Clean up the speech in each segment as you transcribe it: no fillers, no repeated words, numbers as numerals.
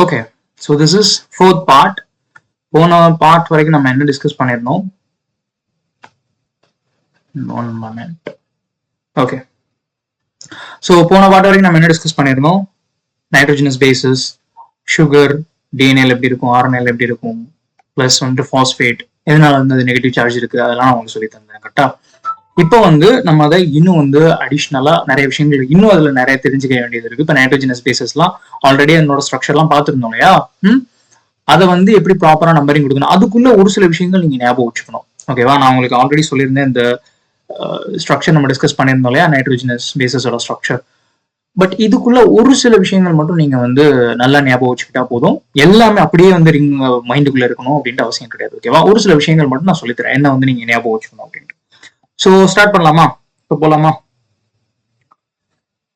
Okay, so this is fourth part. போன part வரைக்கும் நம்ம என்ன டிஸ்கஸ் பண்ணிருந்தோம்? One minute. ஓகே, ஸோ போன பார்ட் வரைக்கும் நம்ம என்ன டிஸ்கஸ் பண்ணிருந்தோம்? நைட்ரோஜனஸ் பேசஸ், சுகர், டிஎன்ஏல எப்படி இருக்கும், ஆர்என்ஏல எப்படி இருக்கும், பிளஸ் வந்துட்டு பாஸ்பேட், எதனால வந்து அது நெகட்டிவ் சார்ஜ் இருக்கு, அதெல்லாம் நான் உங்களுக்கு சொல்லி தந்தேன். கரெக்டா? இப்போ வந்து நம்ம அதை இன்னும் வந்து அடிஷ்னலா நிறைய விஷயங்கள் இன்னும் அதுல நிறைய தெரிஞ்சுக்க வேண்டியது இருக்கு. இப்போ நைட்ரோஜனஸ் பேசஸ்லாம் ஆல்ரெடி அதனோட ஸ்ட்ரக்சர்லாம் பார்த்துருந்தோம் இல்லையா? அதை வந்து எப்படி ப்ராப்பரா நம்பரிங் கொடுக்கணும், அதுக்குள்ள ஒரு சில விஷயங்கள் நீங்க ஞாபகம் வச்சுக்கணும். ஓகேவா? நான் உங்களுக்கு ஆல்ரெடி சொல்லியிருந்தேன், இந்த ஸ்ட்ரக்சர் நம்ம டிஸ்கஸ் பண்ணியிருந்தோம் இல்லையா, நைட்ரோஜனஸ் பேசஸோட ஸ்ட்ரக்சர். பட் இதுக்குள்ள ஒரு சில விஷயங்கள் மட்டும் நீங்க வந்து நல்லா ஞாபகம் வச்சுக்கிட்டா போதும். எல்லாமே அப்படியே வந்து மைண்டுக்குள்ள இருக்கணும் அப்படின்ட்டு அவசியம் கிடையாது. ஓகேவா? ஒரு சில விஷயங்கள் மட்டும் நான் சொல்லித்தரேன், என்ன வந்து நீங்க ஞாபகம் வச்சுக்கணும் அப்படின்ட்டு. ஸோ ஸ்டார்ட் பண்ணலாமா? இப்போ போலாமா?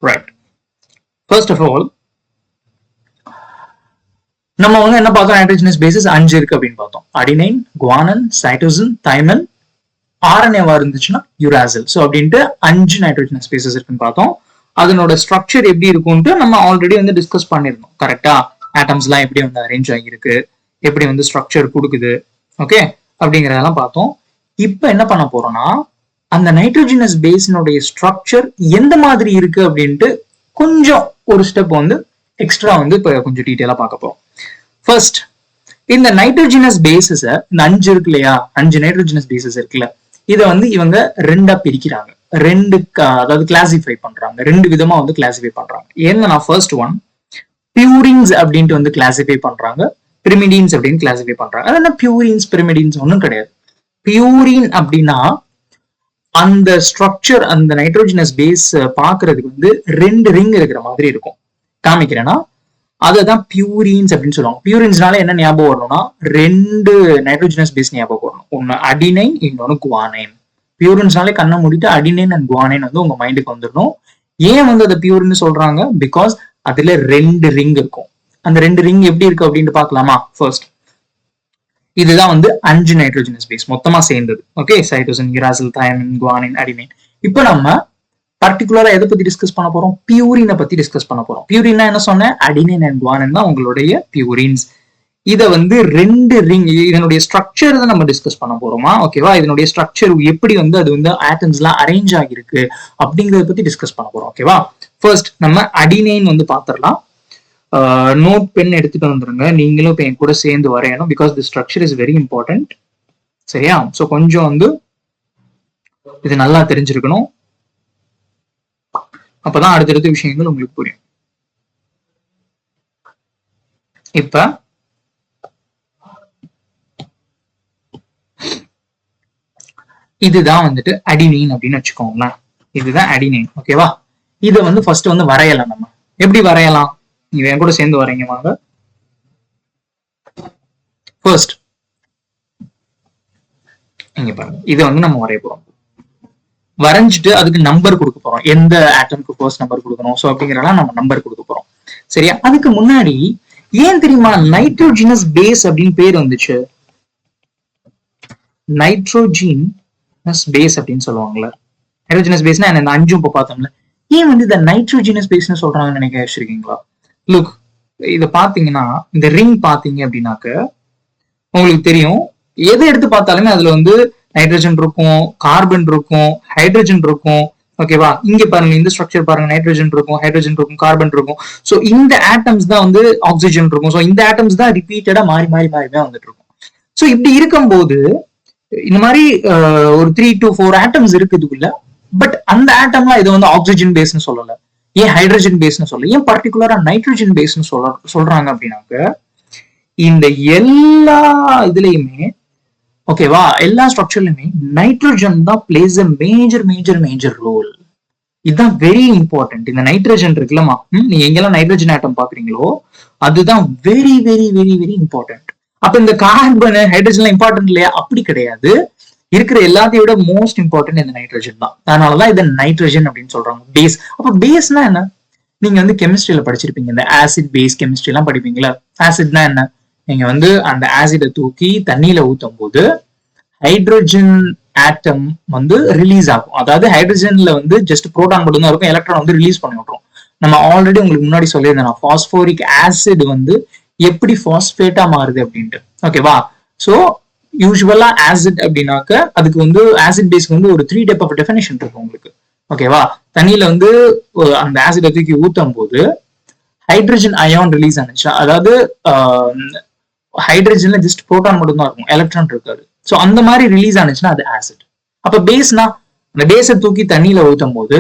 ரைட். ஃபர்ஸ்ட் ஆஃப் ஆல் நம்ம வந்து என்ன பார்த்தோம்? நைட்ரோஜனஸ் பேசஸ் 5 இருக்கு அப்படின்னு பார்த்தோம். அடினைன், குவானன், சைட்டோசின், தைமன், ஆர்என்ஏவா இருந்துச்சுன்னா யுராசில். ஸோ அப்படின்ட்டு 5 நைட்ரோஜனஸ் பேசஸ் இருக்குன்னு பார்த்தோம். அதனோட ஸ்ட்ரக்சர் எப்படி இருக்கும்ட்டு நம்ம ஆல்ரெடி வந்து டிஸ்கஸ் பண்ணிருந்தோம். கரெக்டா? ஆட்டம்ஸ் எல்லாம் எப்படி வந்து அரேஞ்ச் ஆகியிருக்கு, எப்படி வந்து ஸ்ட்ரக்சர் கொடுக்குது, ஓகே, அப்படிங்கறதெல்லாம் பார்த்தோம். இப்போ என்ன பண்ண போறோம்னா, அந்த நைட்ரோஜனஸ் பேஸினுடைய ஸ்ட்ரக்சர் எந்த மாதிரி இருக்கு அப்படின்ட்டு கொஞ்சம் ஒரு ஸ்டெப் வந்து எக்ஸ்ட்ரா வந்து இப்போ கொஞ்சம் டீட்டெயிலா பார்க்க போறோம். ஃபர்ஸ்ட், இந்த நைட்ரோஜனஸ் பேசஸ், இந்த 5 இருக்கு இல்லையா, 5 நைட்ரோஜனஸ் பேசஸ் இருக்குல்ல, இதை வந்து இவங்க 2ஆ பிரிக்கிறாங்க. அதாவது கிளாசிஃபை பண்றாங்க. 2 விதமா வந்து கிளாசிஃபை பண்றாங்க. ஏன்னா ஃபர்ஸ்ட் ஒன் பியூரின்ஸ் அப்படின்ட்டு வந்து கிளாசிஃபை பண்றாங்க, பிரிமிடின்ஸ் அப்படின்னு கிளாசிஃபை பண்றாங்க. அது என்ன பியூரின்ஸ் பிரிமிடின்ஸ் ஒன்றும் கிடையாது. பியூரின் அப்படின்னா அந்த ஸ்ட்ரக்சர், அந்த நைட்ரோஜனஸ் பேஸ் பாக்குறதுக்கு வந்து 2 ரிங் இருக்கிற மாதிரி இருக்கும். காமிக்கிறேன்னா அதுதான் பியூரின்ஸ் அப்படின்னு சொல்லுவாங்க. பியூரின்ஸ்னால என்ன ஞாபகம் வரணும்னா 2 நைட்ரோஜனஸ் பேஸ் ஞாபகம் வரணும். ஒன்னு அடினைன், இன்னொன்னு குவானைன். பியூரின்ஸ்னாலே கண்ணை மூடிட்டு அடினைன் அண்ட் குவானைன் வந்து உங்க மைண்டுக்கு வந்துடணும். ஏன் வந்து அதை பியூரின் சொல்றாங்க? பிகாஸ் அதுல 2 ரிங் இருக்கும். அந்த 2 ரிங் எப்படி இருக்கு அப்படின்னு பாக்கலாமா? ஃபர்ஸ்ட், இதுதான் வந்து 5 நைட்ரோஜனஸ் பேஸ் மொத்தமா சேர்ந்தது. Okay, cytosine, uracil, thymine, guanine, adenine. இப்போ நம்ம பர்டிகுலரா எதை பத்தி டிஸ்கஸ் பண்ண போறோம்? பியூரினை பத்தி டிஸ்கஸ் பண்ண போறோம். பியூரின்னா என்ன சொன்னேன்? அடினைன் அண்ட் குவானின் தான் உங்களுடைய பியூரின்ஸ். இதை வந்து 2 ரிங், இதனுடைய ஸ்ட்ரக்சர் தான் நம்ம டிஸ்கஸ் பண்ண போறோமா? ஓகேவா? இதனுடைய ஸ்ட்ரக்சர் எப்படி வந்து அது வந்து ஆட்டம்ஸ் எல்லாம் அரேஞ்ச் ஆகிருக்கு அப்படிங்கறத பத்தி டிஸ்கஸ் பண்ண போறோம். ஓகேவா? ஃபர்ஸ்ட் நம்ம அடினைன் வந்து பாத்திரலாம். நோட் பென் எடுத்துட்டு வந்துருங்க. நீங்களும் இப்போ என் கூட சேர்ந்து வரையணும். Because the structure is very important. சரியா? ஸோ கொஞ்சம் வந்து இது நல்லா தெரிஞ்சிருக்கணும். அப்பதான் அடுத்தடுத்த விஷயங்கள் உங்களுக்கு புரியும். இப்ப இதுதான் வந்துட்டு அடினைன் அப்படின்னு வச்சுக்கோங்களேன். இதுதான் அடினைன். ஓகேவா? இதை வந்து ஃபர்ஸ்ட் வந்து வரையலாம். நம்ம எப்படி வரையலாம்? நீங்க என் கூட சேர்ந்து வரீங்க வாங்க. ஃபர்ஸ்ட் இங்க பாருங்க, இதை வந்து நம்ம வரைய போறோம். வரைஞ்சிட்டு அதுக்கு நம்பர் கொடுக்க போறோம். எந்த ஆட்டம்க்கு ஃபர்ஸ்ட் நம்பர் கொடுக்கணும், ஸோ அப்படிங்கிறலாம் நம்ம நம்பர் கொடுக்க போறோம். சரியா? அதுக்கு முன்னாடி ஏன் தெரியுமா நைட்ரோஜனஸ் பேஸ் அப்படின்னு பேர் வந்துச்சு? நைட்ரோஜனஸ் பேஸ் அப்படின்னு சொல்லுவாங்கல்ல. நைட்ரோஜனஸ் பேஸ்னா இந்த 5 இப்போ பார்த்தோம்ல, ஏன் வந்து இந்த நைட்ரோஜனஸ் பேஸ்னு சொல்றாங்கன்னு நினைக்க வச்சிருக்கீங்களா? லுக், இத பாத்தீங்கன்னா இந்த ரிங் பாத்தீங்க அப்படின்னாக்க உங்களுக்கு தெரியும். எதை எடுத்து பார்த்தாலுமே அதுல வந்து நைட்ரஜன் இருக்கும், கார்பன் இருக்கும், ஹைட்ரஜன் இருக்கும். ஓகேவா? இங்க பாருங்க, இந்த ஸ்ட்ரக்சர் பாருங்க, நைட்ரஜன் இருக்கும், ஹைட்ரஜன் இருக்கும், கார்பன் இருக்கும். ஸோ இந்த ஆட்டம்ஸ் தான் வந்து ஆக்சிஜன் இருக்கும். ஸோ இந்த ஆட்டம்ஸ் தான் ரிப்பீட்டடா மாறி மாறி மாறி தான் வந்துட்டு இருக்கும். ஸோ இப்படி இருக்கும்போது இந்த மாதிரி ஒரு 3 to 4 ஆட்டம்ஸ் இருக்குதுக்குள்ள. பட் அந்த ஆட்டம்லாம் இதை வந்து ஆக்சிஜன் பேஸ்னு சொல்லல. ஏன் ஹைட்ரஜன் பேஸ்னு சொல்ல, ஏன் பர்டிகுலரா நைட்ரோஜன் பேஸ்னு சொல்றாங்க அப்படின்னாக்க இந்த எல்லா இதுலயுமே, ஓகேவா, எல்லா ஸ்ட்ரக்சர்லயுமே நைட்ரோஜன் தான் plays a major major major role. இதுதான் வெரி இம்பார்ட்டன்ட். இந்த நைட்ரோஜன் இருக்குல்லமா, நீங்க எங்கெல்லாம் நைட்ரோஜன் ஆட்டம் பாக்குறீங்களோ அதுதான் very very very very important. அப்ப இந்த கார்பன், ஹைட்ரஜன் இம்பார்ட்டன்ட் இல்லையா? அப்படி கிடையாது. இருக்கிற எல்லாத்தையும் விட மோஸ்ட் இம்பார்ட்டன்ட் இந்த நைட்ரோஜன் தான். அதனாலதான் இதை நைட்ரோஜன் அப்படின்னு சொல்றாங்க. பேஸ். அப்ப பேஸ்னா என்ன? நீங்க வந்து கெமிஸ்ட்ரியில படிச்சிருப்பீங்க, இந்த ஆசிட் பேஸ் கெமிஸ்ட்ரி எல்லாம் படிப்பீங்களா? ஆசிட்னா என்ன? நீங்க வந்து அந்த ஆசிடை தூக்கி தண்ணியில ஊத்தும் போது ஹைட்ரோஜன் ஆட்டம் வந்து ரிலீஸ் ஆகும். அதாவது ஹைட்ரஜன்ல வந்து ஜஸ்ட் புரோட்டான் மட்டும் தான் இருக்கும், எலக்ட்ரான் வந்து ரிலீஸ் பண்ணி விட்டுரும். நம்ம ஆல்ரெடி உங்களுக்கு முன்னாடி சொல்லியிருந்தேன், பாஸ்போரிக் ஆசிட் வந்து எப்படி பாஸ்பேட்டா மாறுது அப்படின்ட்டு. ஓகேவா? ஸோ யூஸ்வலா ஆசிட் அப்படின்னாக்க அதுக்கு வந்து ஆசிட் பேஸ்க்கு வந்து ஒரு 3 டைப் ஆஃப் டெஃபினேஷன் இருக்கு உங்களுக்கு. ஓகேவா? தண்ணியில வந்து அந்த ஆசிட் தூக்கி ஊத்தும் போது ஹைட்ரஜன் அயான் ரிலீஸ் ஆனிச்சு. அதாவது ஹைட்ரஜன்ல ஜஸ்ட் புரோட்டான் மட்டும் தான் இருக்கும், எலக்ட்ரான் இருக்காது. ஸோ அந்த மாதிரி ரிலீஸ் ஆனிச்சுன்னா அது ஆசிட். அப்ப பேஸ்னா அந்த பேஸை தூக்கி தண்ணியில ஊத்தும் போது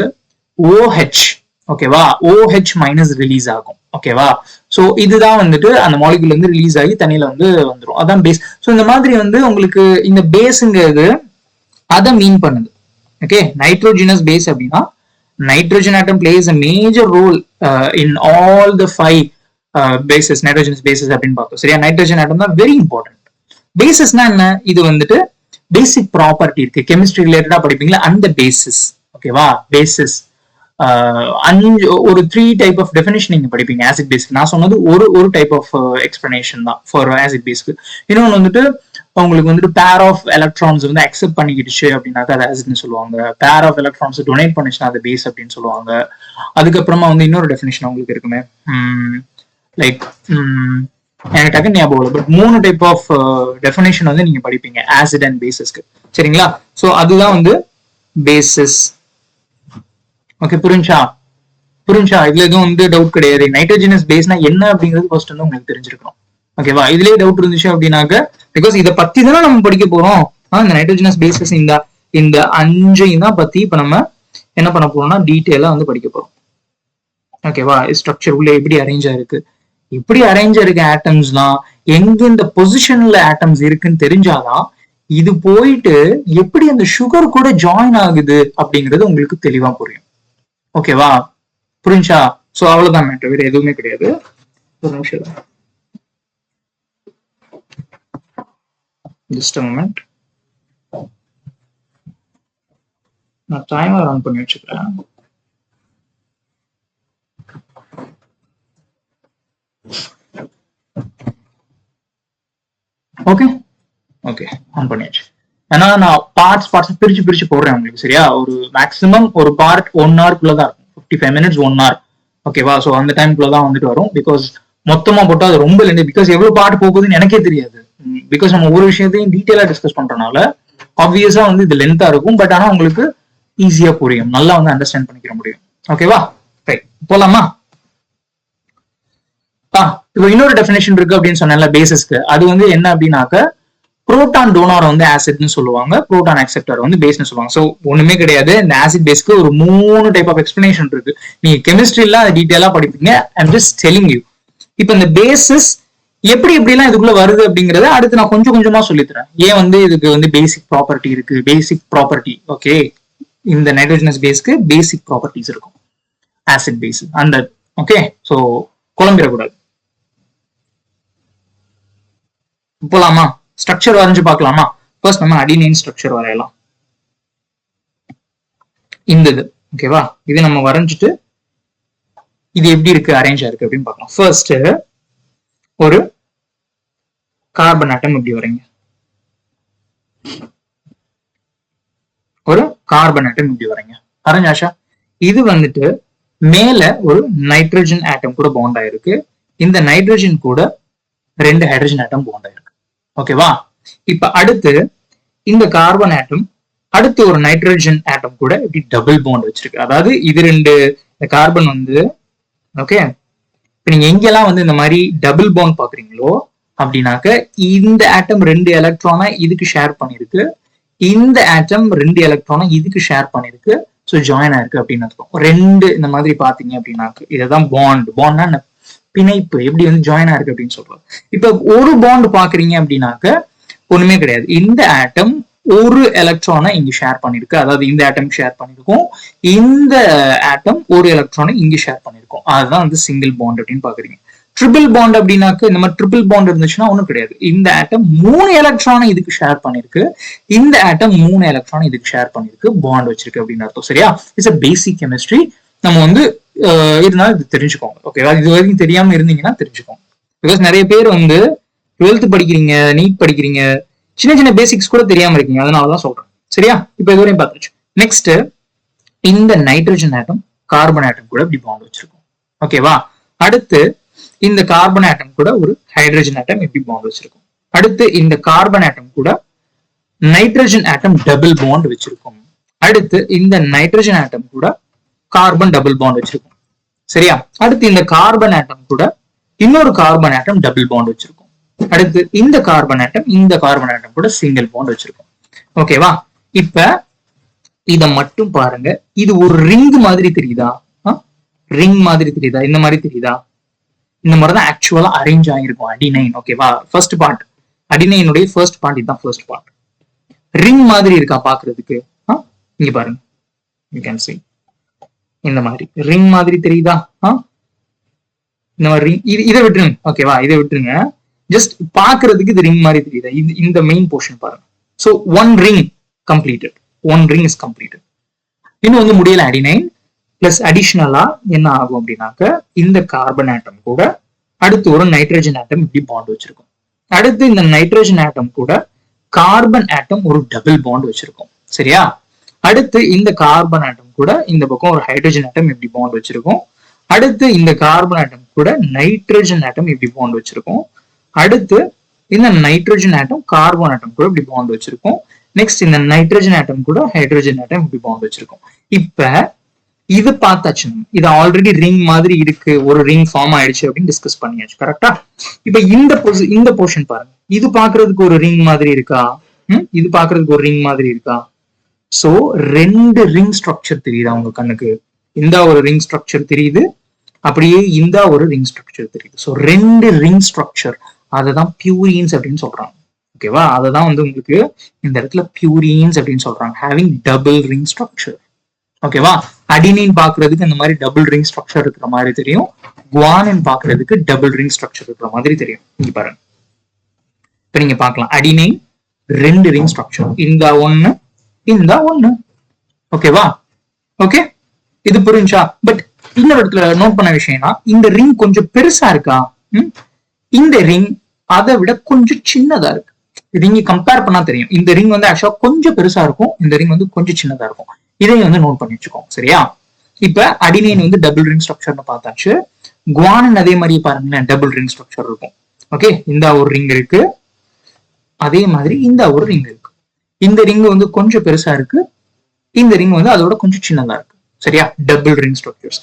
OH, ஓகேவா, OH மைனஸ் ரிலீஸ் ஆகும். ஓகேவா? சோ இதுதான் வந்துட்டு அந்த மாலிகுல் வந்து ரிலீஸ் ஆகி தண்ணியில வந்து வந்துடும். அதான் பேஸ். ஸோ இந்த மாதிரி வந்து உங்களுக்கு இந்த பேஸுங்கிறது அதை மீன் பண்ணுது. ஓகே, நைட்ரோஜினஸ் பேஸ் அப்படின்னா nitrogen atom plays a major role in all the 5 bases, nitrogenous bases அப்படின்னு பார்த்தோம். சரியா? நைட்ரோஜன் ஆட்டம் தான் வெரி இம்பார்ட்டன்ட். பேசஸ்னா என்ன? இது வந்துட்டு பேசிக் ப்ராப்பர்ட்டி இருக்கு, கெமிஸ்ட்ரி ரிலேட்டடா படிப்பீங்களா, அந்த பேசிஸ். ஓகேவா? பேசிஸ் ஒரு 3 டைப் ஆஃப் டெஃபினேஷன் நீங்க படிப்பீங்க ஆசிட் பேஸ்க்கு. நான் சொன்னது ஒரு டைப் ஆஃப் எக்ஸ்பிளனேஷன் தான் ஃபார் ஆசிட் பேஸ்க்கு. இன்னொன்று வந்துட்டு உங்களுக்கு வந்துட்டு பேர் ஆஃப் எலக்ட்ரான்ஸ் வந்து அக்செப்ட் பண்ணிக்கிடுச்சு அப்படின்னாக்கா அது ஆசிட்னு சொல்லுவாங்க. பேர் ஆஃப் எலக்ட்ரான்ஸ் டொனேட் பண்ணிச்சுன்னா அது பேஸ் அப்படின்னு சொல்லுவாங்க. அதுக்கப்புறமா வந்து இன்னொரு டெஃபினேஷன் உங்களுக்கு இருக்குமே, லைக் எனக்கு டக்கு ஞாபகம் இல்லை, பட் 3 டைப் ஆஃப் டெஃபினேஷன் வந்து நீங்க படிப்பீங்க ஆசிட் அண்ட் பேசஸ்க்கு. சரிங்களா? ஸோ அதுதான் வந்து பேசிஸ். ஓகே, புரிஞ்சா? இதுல எதுவும் வந்து டவுட் கிடையாது. நைட்ரோஜனஸ் பேஸ்னா என்ன அப்படிங்கிறது ஃபர்ஸ்ட் வந்து உங்களுக்கு தெரிஞ்சிருக்கணும். ஓகேவா? இதுலயே டவுட் இருந்துச்சு அப்படின்னாக்க, பிகாஸ் இதை பத்தி தானே நம்ம படிக்க போறோம். இந்த நைட்ரோஜனஸ் பேசஸ் இந்த 5 தான் பத்தி இப்ப நம்ம என்ன பண்ண போறோம்னா டீட்டெயிலா வந்து படிக்க போறோம். ஓகேவா? ஸ்ட்ரக்சர் உள்ள எப்படி அரேஞ்ச் ஆயிருக்கு, எப்படி அரேஞ்ச் ஆயிருக்கு ஆட்டம்ஸ்லாம், எங்க இந்த பொசிஷன்ல ஆட்டம்ஸ் இருக்குன்னு தெரிஞ்சாதான் இது போயிட்டு எப்படி அந்த சுகர் கூட ஜாயின் ஆகுது அப்படிங்கிறது உங்களுக்கு தெளிவா புரியும். ஓகேவா? புரிஞ்சா? சோ அவ்வளவுதான் மேட்டர், வேற எதுவுமே கிடையாது. ஒரு நிமிஷம், just a moment. நான் டைமர் ஆன் பண்ணி வச்சுக்கிறேன். ஓகே ஓகே, ஆன் பண்ணியாச்சு. ஏன்னா நான் பார்ட்ஸ் பிரிச்சு போடுறேன் உங்களுக்கு. சரியா? ஒரு மேக்ஸிமம் ஒரு பார்ட் 1 ஹவர்க்குள்ளதான் இருக்கும், 55 minutes 1 hour. ஓகேவா? ஸோ அந்த டைம்குள்ளதான் வந்துட்டு வரும். பிகாஸ் மொத்தமா போட்டா அது ரொம்ப லென்த். பிகாஸ் எவ்வளவு பார்ட் போகுதுன்னு எனக்கே தெரியாது. பிகாஸ் நம்ம ஒரு விஷயத்தையும் டீட்டெயிலா டிஸ்கஸ் பண்றதுனால ஆப்வியஸா வந்து இது லென்த்தா இருக்கும். பட் ஆனா உங்களுக்கு ஈஸியா புரியும், நல்லா வந்து அண்டர்ஸ்டாண்ட் பண்ணிக்க முடியும். ஓகேவா? ரைட், போலாமா? இப்போ இன்னொரு டெஃபினேஷன் இருக்கு அப்படின்னு சொன்னேன்ல பேசஸ்க்கு. அது வந்து என்ன அப்படின்னாக்க, புரோட்டான் டோனார் வந்து ஆசிட்னு சொல்லுவாங்க, புரோட்டான் அக்செப்டர் வந்து பேஸ்னு சொல்லுவாங்க. ஸோ ஒண்ணுமே கிடையாது, இந்த ஆசிட் பேஸ்க்கு ஒரு 3 டைப் ஆஃப் எக்ஸ்பிளனேஷன் இருக்கு. நீங்க கெமிஸ்ட்ரியில அதை டீட்டெயிலா படிப்பீங்க. I'm just telling you. இப்போ இந்த பேசிஸ் எப்படி எப்படிலாம் இதுக்குள்ள வருது அப்படிங்கறத அடுத்து நான் கொஞ்சம் கொஞ்சமா சொல்லித்தரேன். ஏன் வந்து இதுக்கு வந்து பேசிக் ப்ராப்பர்ட்டி இருக்கு, பேசிக் ப்ராப்பர்ட்டி. ஓகே, இந்த நைட்ரோஜனஸ் பேஸ்க்கு பேசிக் ப்ராப்பர்ட்டிஸ் இருக்கும் ஆசிட் பேஸ் அந்த. ஓகே, ஸோ குழம்பிடக்கூடாது. போலாமா? ஸ்ட்ரக்சர் வரைஞ்சு பார்க்கலாமா? ஃபர்ஸ்ட் நம்ம அடினைன் ஸ்ட்ரக்சர் வரையலாம். இந்த இது ஓகேவா? இது நம்ம வரைஞ்சிட்டு இது எப்படி இருக்கு, அரேஞ்ச் ஆயிருக்கு அப்படின்னு பார்க்கலாம். ஃபர்ஸ்ட் ஒரு கார்பன் ஆட்டம் எப்படி வரீங்க, ஒரு கார்பன் ஆட்டம் இப்படி வரீங்க, அரேஞ்சாச்சா? இது வந்துட்டு மேல ஒரு நைட்ரஜன் ஆட்டம் கூட பாண்ட் ஆயிருக்கு. இந்த நைட்ரஜன் கூட 2 ஹைட்ரஜன் ஆட்டம் பாண்ட் ஆயிருக்கு. ஓகேவா? இப்ப அடுத்து இந்த கார்பன் ஆட்டம் அடுத்து ஒரு நைட்ரஜன் ஆட்டம் கூட இப்படி டபுள் பாண்ட் வச்சிருக்கு. அதாவது இது 2 கார்பன் வந்து ஓகே. இப்ப நீங்க எங்கெல்லாம் வந்து இந்த மாதிரி டபுள் பாண்ட் பாக்குறீங்களோ அப்படின்னாக்க இந்த ஆட்டம் 2 எலக்ட்ரானை இதுக்கு ஷேர் பண்ணிருக்கு, இந்த ஆட்டம் 2 எலக்ட்ரானை இதுக்கு ஷேர் பண்ணிருக்கு. ஸோ ஜாயின் ஆயிருக்கு அப்படின்னு அர்த்தம். 2 இந்த மாதிரி பாத்தீங்க அப்படின்னாக்க இதுதான் பாண்ட். பாண்ட்னா பிணைப்பு, எப்படி வந்து ஜாயின் ஆயிருக்கு அப்படின்னு சொல்றோம். இப்ப ஒரு பாண்ட் பாக்குறீங்க அப்படின்னாக்க ஒண்ணுமே கிடையாது, இந்த ஆட்டம் ஒரு எலக்ட்ரானை இங்க ஷேர் பண்ணிருக்கு, அதாவது இந்த ஆட்டம் ஷேர் பண்ணிருக்கும், இந்த ஆட்டம் ஒரு எலக்ட்ரானை இங்க ஷேர் பண்ணிருக்கும். அதுதான் வந்து சிங்கிள் பாண்ட் அப்படின்னு பாக்குறீங்க. ட்ரிபிள் பாண்ட் அப்படின்னாக்க இந்த மாதிரி ட்ரிபிள் பாண்ட் இருந்துச்சுன்னா ஒண்ணும் கிடையாது, இந்த ஆட்டம் 3 எலக்ட்ரானை இதுக்கு ஷேர் பண்ணிருக்கு, இந்த ஆட்டம் 3 எலக்ட்ரானை இதுக்கு ஷேர் பண்ணிருக்கு, பாண்ட் வச்சிருக்கு அப்படின்னு அர்த்தம். சரியா? It's a basic chemistry. நம்ம வந்து இருந்தாலும் இது தெரிஞ்சுக்கோங்க. ஓகேவா? இது வரைக்கும் தெரியாம இருந்தீங்கன்னா தெரிஞ்சுக்கோங்க. பிகாஸ் நிறைய பேர் வந்து 12th படிக்கிறீங்க, நீட் படிக்கிறீங்க, சின்ன சின்ன பேசிக்ஸ் கூட தெரியாம இருக்கீங்க, அதனாலதான் சொல்றேன். சரியா? இப்ப இதுவரையும் பார்த்துச்சு. நெக்ஸ்ட் இந்த நைட்ரஜன் ஆட்டம் கார்பன் ஆட்டம் கூட இப்படி பாண்ட் வச்சிருக்கோம். ஓகேவா? அடுத்து இந்த கார்பன் ஆட்டம் கூட ஒரு ஹைட்ரஜன் ஆட்டம் எப்படி பாண்ட் வச்சிருக்கும். அடுத்து இந்த கார்பன் ஆட்டம் கூட நைட்ரஜன் ஆட்டம் டபுள் பாண்ட் வச்சிருக்கும். அடுத்து இந்த நைட்ரஜன் ஆட்டம் கூட கார்பன் டபுள் பாண்ட் வச்சிருக்கும். சரியா? அடுத்து இந்த கார்பன் ஆட்டம் கூட இன்னொரு கார்பன் ஆட்டம் டபுள் பாண்ட் வச்சிருக்கும். அடுத்து இந்த கார்பன் ஆட்டம் கூட சிங்கிள் பாண்ட் வச்சிருக்கும். ஓகேவா? இப்ப இத மட்டும் பாருங்க. இது ஒரு ரிங் மாதிரி தெரியுதா? ரிங் மாதிரி தெரியுதா? இந்த மாதிரி தெரியுதா? இந்த மாதிரிதான் ஆக்சுவலா அரேஞ்ச் ஆகிருக்கும் அடினைன். ஓகேவா? ஃபர்ஸ்ட் பார்ட் அடினைனுடைய ஃபர்ஸ்ட் பார்ட், இதுதான் ஃபர்ஸ்ட் பார்ட். ரிங் மாதிரி இருக்கா பாக்குறதுக்கு? இங்க பாருங்க, யூ கேன் see இந்த மாதிரி ரிங் மாதிரி தெரியுதா? இந்த மாதிரி ரிங். இதை விட்டுருங்க. ஓகேவா? இதை விட்டுருங்க. ஜஸ்ட் பாக்குறதுக்கு இது ரிங் மாதிரி தெரியுதா? இந்த மெயின் போர்ஷன் பாருங்க. So one ring completed. One ring is completed. இன்னும் வந்து முடியல அடினைன். பிளஸ் அடிஷனலா என்ன ஆகும் அப்படின்னாக்க இந்த கார்பன் ஆட்டம் கூட அடுத்து ஒரு நைட்ரஜன் ஆட்டம் இப்படி பாண்ட் வச்சிருக்கும். அடுத்து இந்த நைட்ரஜன் ஆட்டம் கூட கார்பன் ஆட்டம் ஒரு டபுள் பாண்ட் வச்சிருக்கும். சரியா? அடுத்து இந்த கார்பன் ஆட்டம் கூட இந்த பக்கம் ஒரு ஹைட்ரஜன் ஆட்டம் இப்படி பாண்ட் வச்சிருக்கும். அடுத்து இந்த கார்பன் ஆட்டம் கூட நைட்ரஜன் ஆட்டம் இப்படி பாண்ட் வச்சிருக்கும். அடுத்து இந்த நைட்ரஜன் ஆட்டம் கார்பன் ஆட்டம் கூட இப்படி பாண்ட் வச்சிருக்கும். நெக்ஸ்ட் இந்த நைட்ரஜன் ஆட்டம் கூட ஹைட்ரஜன் ஆட்டம் இப்படி பாண்ட் வச்சிருக்கும். இப்ப இது பார்த்தாச்சு. இது ஆல்ரெடி ரிங் மாதிரி இருக்கு, ஒரு ரிங் ஃபார்ம் ஆயிடுச்சு அப்படின்னு டிஸ்கஸ் பண்ணியாச்சு. கரெக்டா? இப்ப இந்த போர்ஷன் பாருங்க. இது பாக்குறதுக்கு ஒரு ரிங் மாதிரி இருக்கா? இது பாக்குறதுக்கு ஒரு ரிங் மாதிரி இருக்கா? சோ ரெண்டு ரிங் ஸ்ட்ரக்சர் தெரியுதா உங்க கண்ணுக்கு? இந்த ஒரு ரிங் ஸ்ட்ரக்சர் தெரியுது, அப்படியே இந்த ஒரு ரிங் ஸ்ட்ரக்சர் தெரியுது. சோ ரெண்டு ரிங் ஸ்ட்ரக்சர், அததான் பியூரின்ஸ் அப்படின்னு சொல்றாங்க. ஓகேவா? அததான் வந்து உங்களுக்கு இந்த இடத்துல பியூரின்ஸ் அப்படின்னு சொல்றாங்க, ஹேவிங் டபுள் ரிங் ஸ்ட்ரக்சர். ஓகேவா? அடினைன் பாக்குறதுக்கு இந்த மாதிரி டபுள் ரிங் ஸ்ட்ரக்சர் இருக்கிற மாதிரி தெரியும். குவானின் பாக்குறதுக்கு டபுள் ரிங் ஸ்ட்ரக்சர் இருக்கிற மாதிரி தெரியும். இங்க பாருங்க. இப்ப நீங்க பாக்கலாம் அடினைன் ரெண்டு ரிங் ஸ்ட்ரக்சர், இந்த ஒண்ணு இந்த ஒண்ணு. ஓகேவா? ஓகே, இது புரிஞ்சா? பட் இந்த இடத்துல நோட் பண்ண விஷயம்னா இந்த ரிங் கொஞ்சம் பெருசா இருக்கா? இந்த ரிங் அதை விட கொஞ்சம் சின்னதா இருக்கு. இது நீங்க கம்பேர் பண்ணா தெரியும். இந்த ரிங் வந்து ஆக்சுவலா கொஞ்சம் பெருசா இருக்கும், இந்த ரிங் வந்து கொஞ்சம் சின்னதா இருக்கும். இதையும் வந்து நோட் பண்ணி வச்சுக்கோங்க. சரியா? இப்ப அடினைன் வந்து டபுள் ரிங் ஸ்ட்ரக்சர்னு பார்த்தாச்சு. குவானின் அதே மாதிரி பாருங்களேன், டபுள் ரிங் ஸ்ட்ரக்சர் இருக்கும். ஓகே, இந்த ஒரு ரிங் இருக்கு, அதே மாதிரி இந்த ஒரு ரிங் இருக்கு. இந்த ரிங் வந்து கொஞ்சம் பெருசா இருக்கு, இந்த ரிங் வந்து அதோட கொஞ்சம் சின்னதா இருக்கு. சரியா? Double ring structures.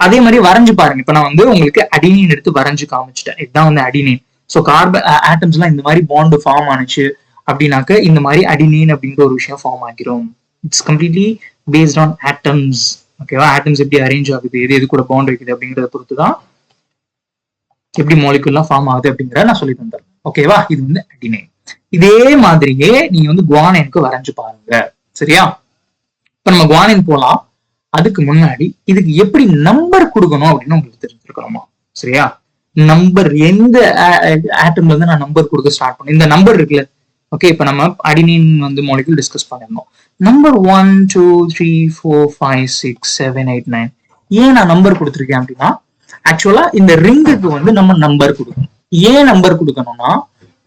அதே மாதிரி வரைஞ்சு பாருங்க. இப்ப நான் வந்து உங்களுக்கு அடினைன் எடுத்து வரைஞ்சு காமிச்சிட்டேன். இதுதான் வந்து அடினைன். சோ கார்பன் ஆட்டம்ஸ் எல்லாம் இந்த மாதிரி பாண்ட் ஃபார்ம் ஆனிச்சு அப்படின்னாக்க இந்த மாதிரி அடினைன் அப்படின்ற ஒரு விஷயம் ஃபார்ம் ஆகிரும். It's completely based on atoms. ஓகேவா? ஆட்டம்ஸ் எப்படி அரேஞ்ச் ஆகுது, எது கூட பாண்ட் வைக்குது அப்படிங்கறத பொறுத்து தான் எப்படி மாலிகுல்லாம் ஃபார்ம் ஆகுது அப்படிங்கறத நான் சொல்லி தந்தேன். ஓகேவா? இது வந்து அடினைன். இதே மாதிரியே நீங்க வந்து குவானைனுக்கு வரைஞ்சு பாருங்க. சரியா? இப்ப நம்ம குவானைன் போலாம். அதுக்கு முன்னாடி இதுக்கு எப்படி நம்பர் கொடுக்கணும் அப்படின்னு உங்களுக்கு தெரிஞ்சிருக்கணுமா? சரியா? நம்பர் எந்த ஆட்டம்ல இருந்து நான் நம்பர் கொடுக்க ஸ்டார்ட் பண்ணேன். இந்த நம்பர் இருக்குல்ல. ஓகே, இப்ப நம்ம அடினைன் வந்து மாலிகுல் டிஸ்கஸ் பண்ணிருந்தோம். நம்பர் 1 2 3 4 5 6 7 8 9. ஏன் நான் நம்பர் கொடுத்துருக்கேன் அப்படின்னா ஆக்சுவலா இந்த ரிங்குக்கு வந்து நம்ம நம்பர் கொடுக்கணும். ஏன் நம்பர் கொடுக்கணும்னா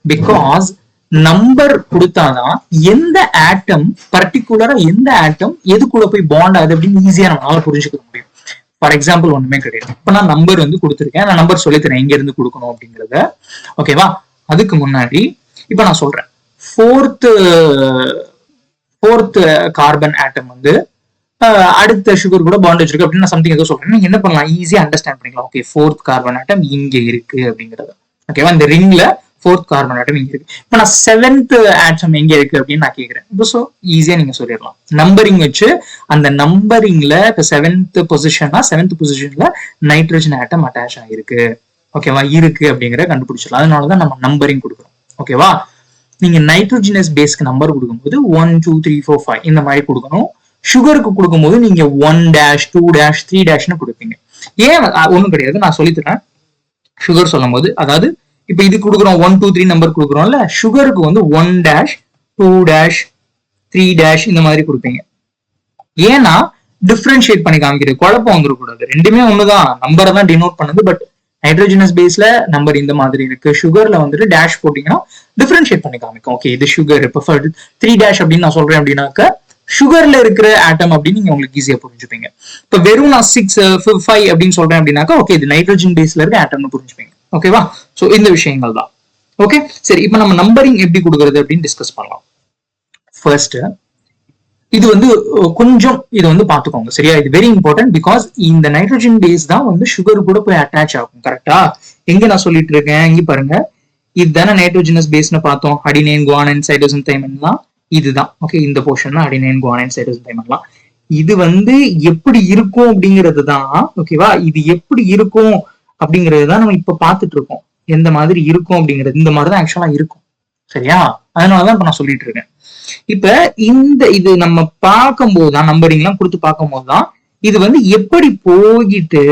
பிகாஸ் நம்பர் கொடுத்தாதான் எந்த ஆட்டம் பர்டிகுலரா எந்த ஆட்டம் எது கூட போய் பாண்ட் ஆகுது அப்படின்னு ஈஸியா நம்மளால புரிஞ்சுக்க முடியும். ஃபார் எக்ஸாம்பிள் ஒண்ணுமே கிடையாது. இப்ப நான் நம்பர் வந்து கொடுத்துருக்கேன், நான் நம்பர் சொல்லித்தரேன் எங்க இருந்து கொடுக்கணும் அப்படிங்கறத. ஓகேவா? அதுக்கு முன்னாடி இப்ப நான் சொல்றேன், ஃபோர்த் கார்பன் ஆட்டம் வந்து அடுத்த சுகர் கூட பாண்ட் வச்சிருக்கு அப்படின்னு நான் சம்திங் ஏதோ சொல்றேன். நீங்க என்ன பண்ணலாம், ஈஸியா அண்டர்ஸ்டாண்ட் பண்ணிக்கலாம். ஓகே, ஃபோர்த் கார்பன் ஆட்டம் இங்க இருக்கு அப்படிங்கறது. ஓகேவா? இந்த ரிங்ல ஃபோர்த் கார்பன் ஆட்டம் இங்க இருக்கு. இப்ப நான் செவன்த் ஆட்டம் எங்க இருக்கு அப்படின்னு நான் கேக்குறேன். சோ ஈஸியா நீங்க சொல்லிடலாம். நம்பரிங் வச்சு அந்த நம்பரிங்ல இப்ப செவன்த் பொசிஷன்ல நைட்ரஜன் ஆட்டம் அட்டாச் ஆகிருக்கு. ஓகேவா? இருக்கு அப்படிங்கிற கண்டுபிடிச்சிடலாம். அதனாலதான் நம்ம நம்பரிங் கொடுக்குறோம். ஓகேவா? நீங்க நைட்ரோஜினஸ் பேஸ்க்கு நம்பர் கொடுக்கும்போது 1 2 3 4 5 இந்த மாதிரி கொடுக்கணும். சுகருக்கு கொடுக்கும்போது நீங்க 1 -2 -3 கொடுப்பீங்க. ஏன் ஒண்ணும் கிடையாது, நான் சொல்லித்தரேன். சுகர் சொல்லும் போது, அதாவது இப்ப இது கொடுக்குறோம் 1 2 3 நம்பர் கொடுக்குறோம்ல, சுகருக்கு வந்து 1 -2 -3 இந்த மாதிரி கொடுப்பீங்க. ஏன்னா டிஃபரன்ஷியேட் பண்ணி காமிக்கிறது, குழப்பம் வந்துடக்கூடாது. ரெண்டுமே ஒண்ணுதான், நம்பரை தான் டினோட் பண்ணுது. பட் ஹைட்ரோஜனஸ் பேஸ்ல நம்பர் இந்த மாதிரி இருக்கு, சுகர்ல வந்துட்டு டேஷ் போட்டீங்கன்னா டிஃபரன்ஷியேட் பண்ணி காமிக்கும். ஓகே, இது சுகர். இப்ப 3 அப்படின்னு நான் சொல்றேன் அப்படின்னாக்க சுகர்ல இருக்கிற ஆட்டம் அப்படின்னு நீங்க உங்களுக்கு ஈஸியா புரிஞ்சுப்பீங்க. இப்ப வெறும் நான் 6 5 அப்படின்னு சொல்றேன் அப்படின்னாக்கா ஓகே இது நைட்ரோஜன் பேஸ்ல இருக்க ஆட்டம்னு புரிஞ்சுப்பீங்க. ஓகேவா? சோ இந்த விஷயங்கள் தான். ஓகே, சரி. இப்ப நம்ம நம்பரிங் எப்படி கொடுக்கறது அப்படின்னு டிஸ்கஸ் பண்ணலாம். ஃபர்ஸ்ட் இது வந்து கொஞ்சம் இதை வந்து பாத்துக்கோங்க, சரியா? இது வெரி இம்பார்ட்டன்ட். பிகாஸ் இந்த நைட்ரஜன் பேஸ் தான் வந்து சுகர் கூட போய் அட்டாச் ஆகும். கரெக்டா? எங்க நான் சொல்லிட்டு இருக்கேன், இங்க பாருங்க. இதுதானே நைட்ரோஜனஸ் பேஸ்னு பார்த்தோம். அடினைன், குவானைன், சைட்டோசின், தைமன்லாம் இதுதான். ஓகே, இந்த போர்ஷன் தான் அடினைன், குவானைன், சைட்டோசின், தைமன்லாம். இது வந்து எப்படி இருக்கும் அப்படிங்கிறது தான். ஓகேவா? இது எப்படி இருக்கும் அப்படிங்கிறது தான் நம்ம இப்ப பாத்துட்டு இருக்கோம். எந்த மாதிரி இருக்கும் அப்படிங்கிறது இந்த மாதிரிதான் ஆக்சுவலா இருக்கும். சரியா? அதனாலதான் இப்ப நான் சொல்லிட்டு இருக்கேன். இப்ப இது நம்ம பார்க்கும்போது தான், நம்பரிங் எல்லாம் கொடுத்து பார்க்கும் போதுதான் இது வந்து எப்படி போயிட்டு,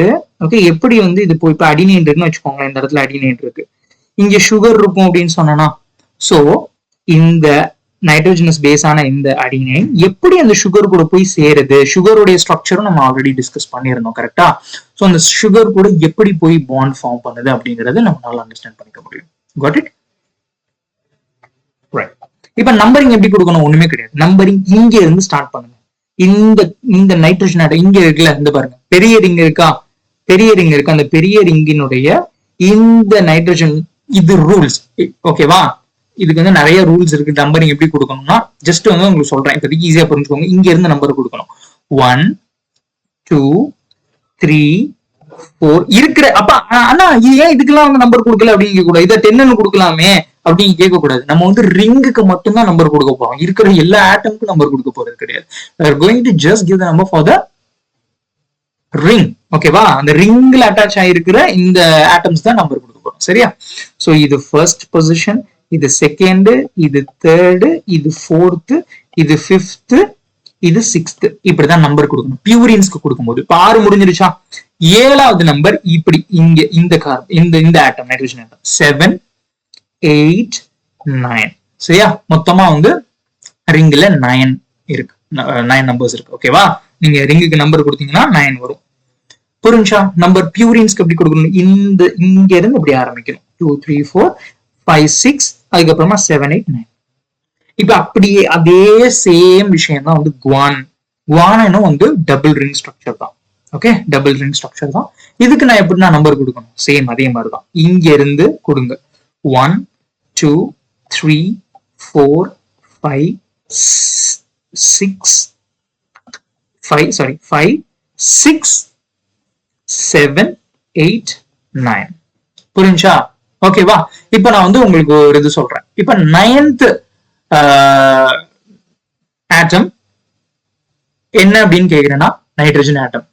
ஓகே, எப்படி வந்து இது போய் இப்ப அடினைன் இருக்குன்னு வச்சுக்கோங்களேன். இந்த இடத்துல அடினைன் இருக்கு, இங்க சுகர் இருக்கும் அப்படின்னு சொன்னா, சோ இந்த நைட்ரோஜனஸ் பேஸான இந்த அடினைன் எப்படி அந்த சுகர் கூட போய் சேருது, சுகருடைய ஸ்ட்ரக்சரும் நம்ம ஆல்ரெடி டிஸ்கஸ் பண்ணியிருந்தோம். கரெக்டா? சோ அந்த சுகர் கூட எப்படி போய் பாண்ட் ஃபார்ம் பண்ணுது அப்படிங்கறத நம்மளால அண்டர்ஸ்டாண்ட் பண்ணிக்க முடியும். Got it? ரைட். இப்ப நம்பரிங் எப்படி கொடுக்கணும்? ஒண்ணுமே கிடையாது. நம்பரிங் இங்க இருந்து ஸ்டார்ட் பண்ணுங்க. இந்த நைட்ரஜன் ஆட்டம் இங்க இருக்குல்ல, இந்த பாருங்க, பெரிய ரிங் இருக்கா, பெரிய ரிங் இருக்கு. அந்த பெரிய ரிங்கினுடைய இந்த நைட்ரஜன், இது ரூல்ஸ். ஓகேவா? இதுக்கு வந்து நிறைய ரூல்ஸ் இருக்கு. நம்பரிங் எப்படி கொடுக்கணும்னா ஜஸ்ட் வந்து உங்களுக்கு சொல்றேன், இப்போதைக்கு ஈஸியா புரிஞ்சுக்கோங்க. இங்க இருந்து நம்பர் கொடுக்கணும். 1 2 3 4 இருக்கிற. அப்ப ஆனா ஏன் இதுக்கெல்லாம் வந்து நம்பர் கொடுக்கல அப்படின்னு கூட, இதை 10ன்னு கொடுக்கலாமே அப்படின்னு கேட்க கூடாது. நம்ம வந்து ரிங்குக்கு மட்டும்தான் நம்பர் கொடுக்க போறோம். இருக்கிற எல்லா ஆட்டமுக்கும் நம்பர் கொடுக்க போறது கிடையாது. we are going to just give the number for the ring. ஓகேவா? அந்த ரிங்ல அட்டாச் ஆயிருக்கிற இந்த ஆட்டம்ஸ் தான் நம்பர் கொடுக்க போறோம். சரியா? சோ இது ஃபர்ஸ்ட் பொசிஷன், இது செகண்ட், இது தேர்டு, இது ஃபோர்த்து, இது ஃபிஃப்த், இது சிக்ஸ்த். இப்படிதான் நம்பர் கொடுக்கணும் பியூரின்ஸ்க்கு கொடுக்கும்போது. இப்ப 6 முடிஞ்சிருச்சா? 7வது நம்பர் இப்படி இங்க இந்த ஆட்டம், நைட்ரஜன் ஆட்டம் 7 8 9. சரியா? மொத்தமா வந்து ரிங்ல 9 இருக்கு, 9 நம்பர்ஸ் இருக்கு. ஓகேவா? நீங்க ரிங்குக்கு நம்பர் கொடுத்தீங்கன்னா 9 வரும். புரிஞ்சா? நம்பர் பியூரின்ஸ்க்கு எப்படி கொடுக்கணும்? இங்க இருந்து இப்படி ஆரம்பிக்கணும். 2 3 4 5 6, அதுக்கப்புறமா 7 8 9. இப்ப அப்படியே அதே சேம் விஷயம் தான் வந்து குவானும் வந்து டபுள் ரிங் ஸ்ட்ரக்சர் தான். ஓகே, டபுள் ரிங் ஸ்ட்ரக்சர் தான். இதுக்கு நான் எப்படின்னா நம்பர் கொடுக்கணும்? சேம் அதே மாதிரிதான். இங்க இருந்து கொடுங்க. 1 2 3 4 5 6 7 8 9. புரிஞ்சா? ஓகேவா? இப்ப நான் வந்து உங்களுக்கு ஒரு இது சொல்றேன். இப்ப 9th ஆட்டம் என்ன அப்படின்னு கேக்குறேன்னா, நைட்ரஜன் ஆட்டம்.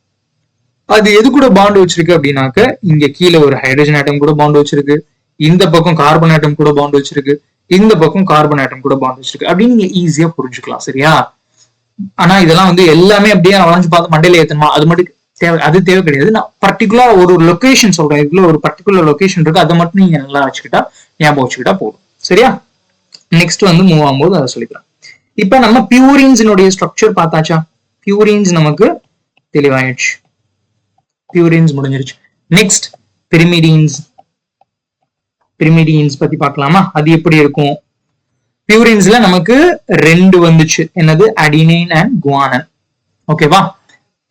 அது எது கூட பாண்ட் வச்சிருக்கு அப்படின்னாக்க, இங்க கீழே ஒரு ஹைட்ரஜன் ஆட்டம் கூட பாண்ட் வச்சிருக்கு, இந்த பக்கம் கார்பன் ஆட்டம் கூட பாண்ட் வச்சிருக்கு, இந்த பக்கம் கார்பன் ஆட்டம் கூட பாண்ட் வச்சிருக்கு அப்படின்னு நீங்க ஈஸியா புரிஞ்சுக்கலாம். சரியா? ஆனா இதெல்லாம் வந்து எல்லாமே அப்படியே வளைஞ்சு பார்த்து மண்டையில ஏத்தணுமா? அது மட்டும் அது தேவை கிடையாது. நான் பர்டிகுலர் ஒரு லொகேஷன் சொல்றேன். இதுல ஒரு பர்டிகுலர் லொகேஷன் இருக்கு, அதை மட்டும் நீங்க நல்லா வச்சுக்கிட்டா, ஞாபகம் வச்சுக்கிட்டா போதும். சரியா? நெக்ஸ்ட் வந்து மூவ் ஆகும்போது அதை சொல்லிக்கலாம். இப்ப நம்ம பியூரின்ஸினுடைய ஸ்ட்ரக்சர் பார்த்தாச்சா? பியூரின்ஸ் நமக்கு தெளிவாயிடுச்சு. பியூரின்ஸ் முடிஞ்சிருச்சு. நெக்ஸ்ட் பிரிமிடின்ஸ் பத்தி பார்க்கலாமா? அது எப்படி இருக்கும்? பியூரின்ஸ்ல நமக்கு 2 வந்துச்சு. என்னது? Adenine and guanine. ஓகேவா?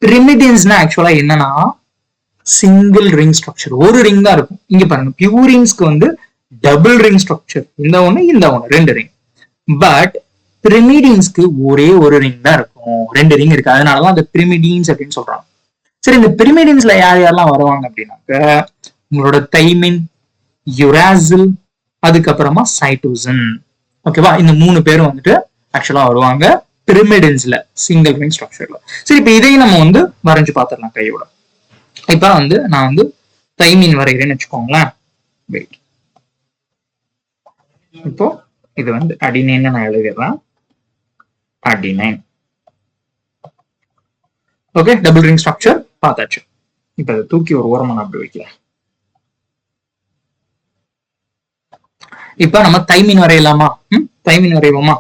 பிரிமிடின்ஸ்னா ஆக்சுவலா என்னன்னா சிங்கிள் ரிங் ஸ்ட்ரக்சர், ஒரு ரிங் தான் இருக்கும். இங்க பாருங்க, பியூரின்ஸ்க்கு வந்து டபுள் ரிங் ஸ்ட்ரக்சர், இந்த ஒண்ணு 2 ரிங். பட் பிரிமிடின்ஸ்க்கு ஒரே ஒரு ரிங் தான் இருக்கும், 2 ரிங் இருக்கு. அதனாலதான் அந்த பிரிமிடின்ஸ் அப்படின்னு சொல்றாங்க. சரி, இந்த பிரிமிடின்ஸ்ல யாரெல்லாம் வருவாங்க அப்படின்னாக்க, உங்களோட தைமின், யுராசில், அதுக்கப்புறமா சைட்டோசின். ஓகேவா? இந்த 3 பேரும் வந்துட்டு ஆக்சுவலா வருவாங்க பிரிமிடின்ஸ்ல, சிங்கிள் ரிங் ஸ்ட்ரக்சர்ல. சரி, இப்ப இதையும் நம்ம வந்து வரைஞ்சு பார்த்துடலாம் கையோட. இப்ப வந்து நான் வந்து தைமின் வரைகிறேன்னு வச்சுக்கோங்களேன். வெயிட். இப்போ இது வந்து அடினைன் நான் எழுதிடுறேன். Adenine. Okay, double ring structure பார்த்தாச்சு. இப்ப அதை தூக்கி ஒரு ஓரமா நான் அப்படி வைக்கிறேன். இப்ப நம்ம தைமின் வரையலாமா? தைமின் வரைவோமா?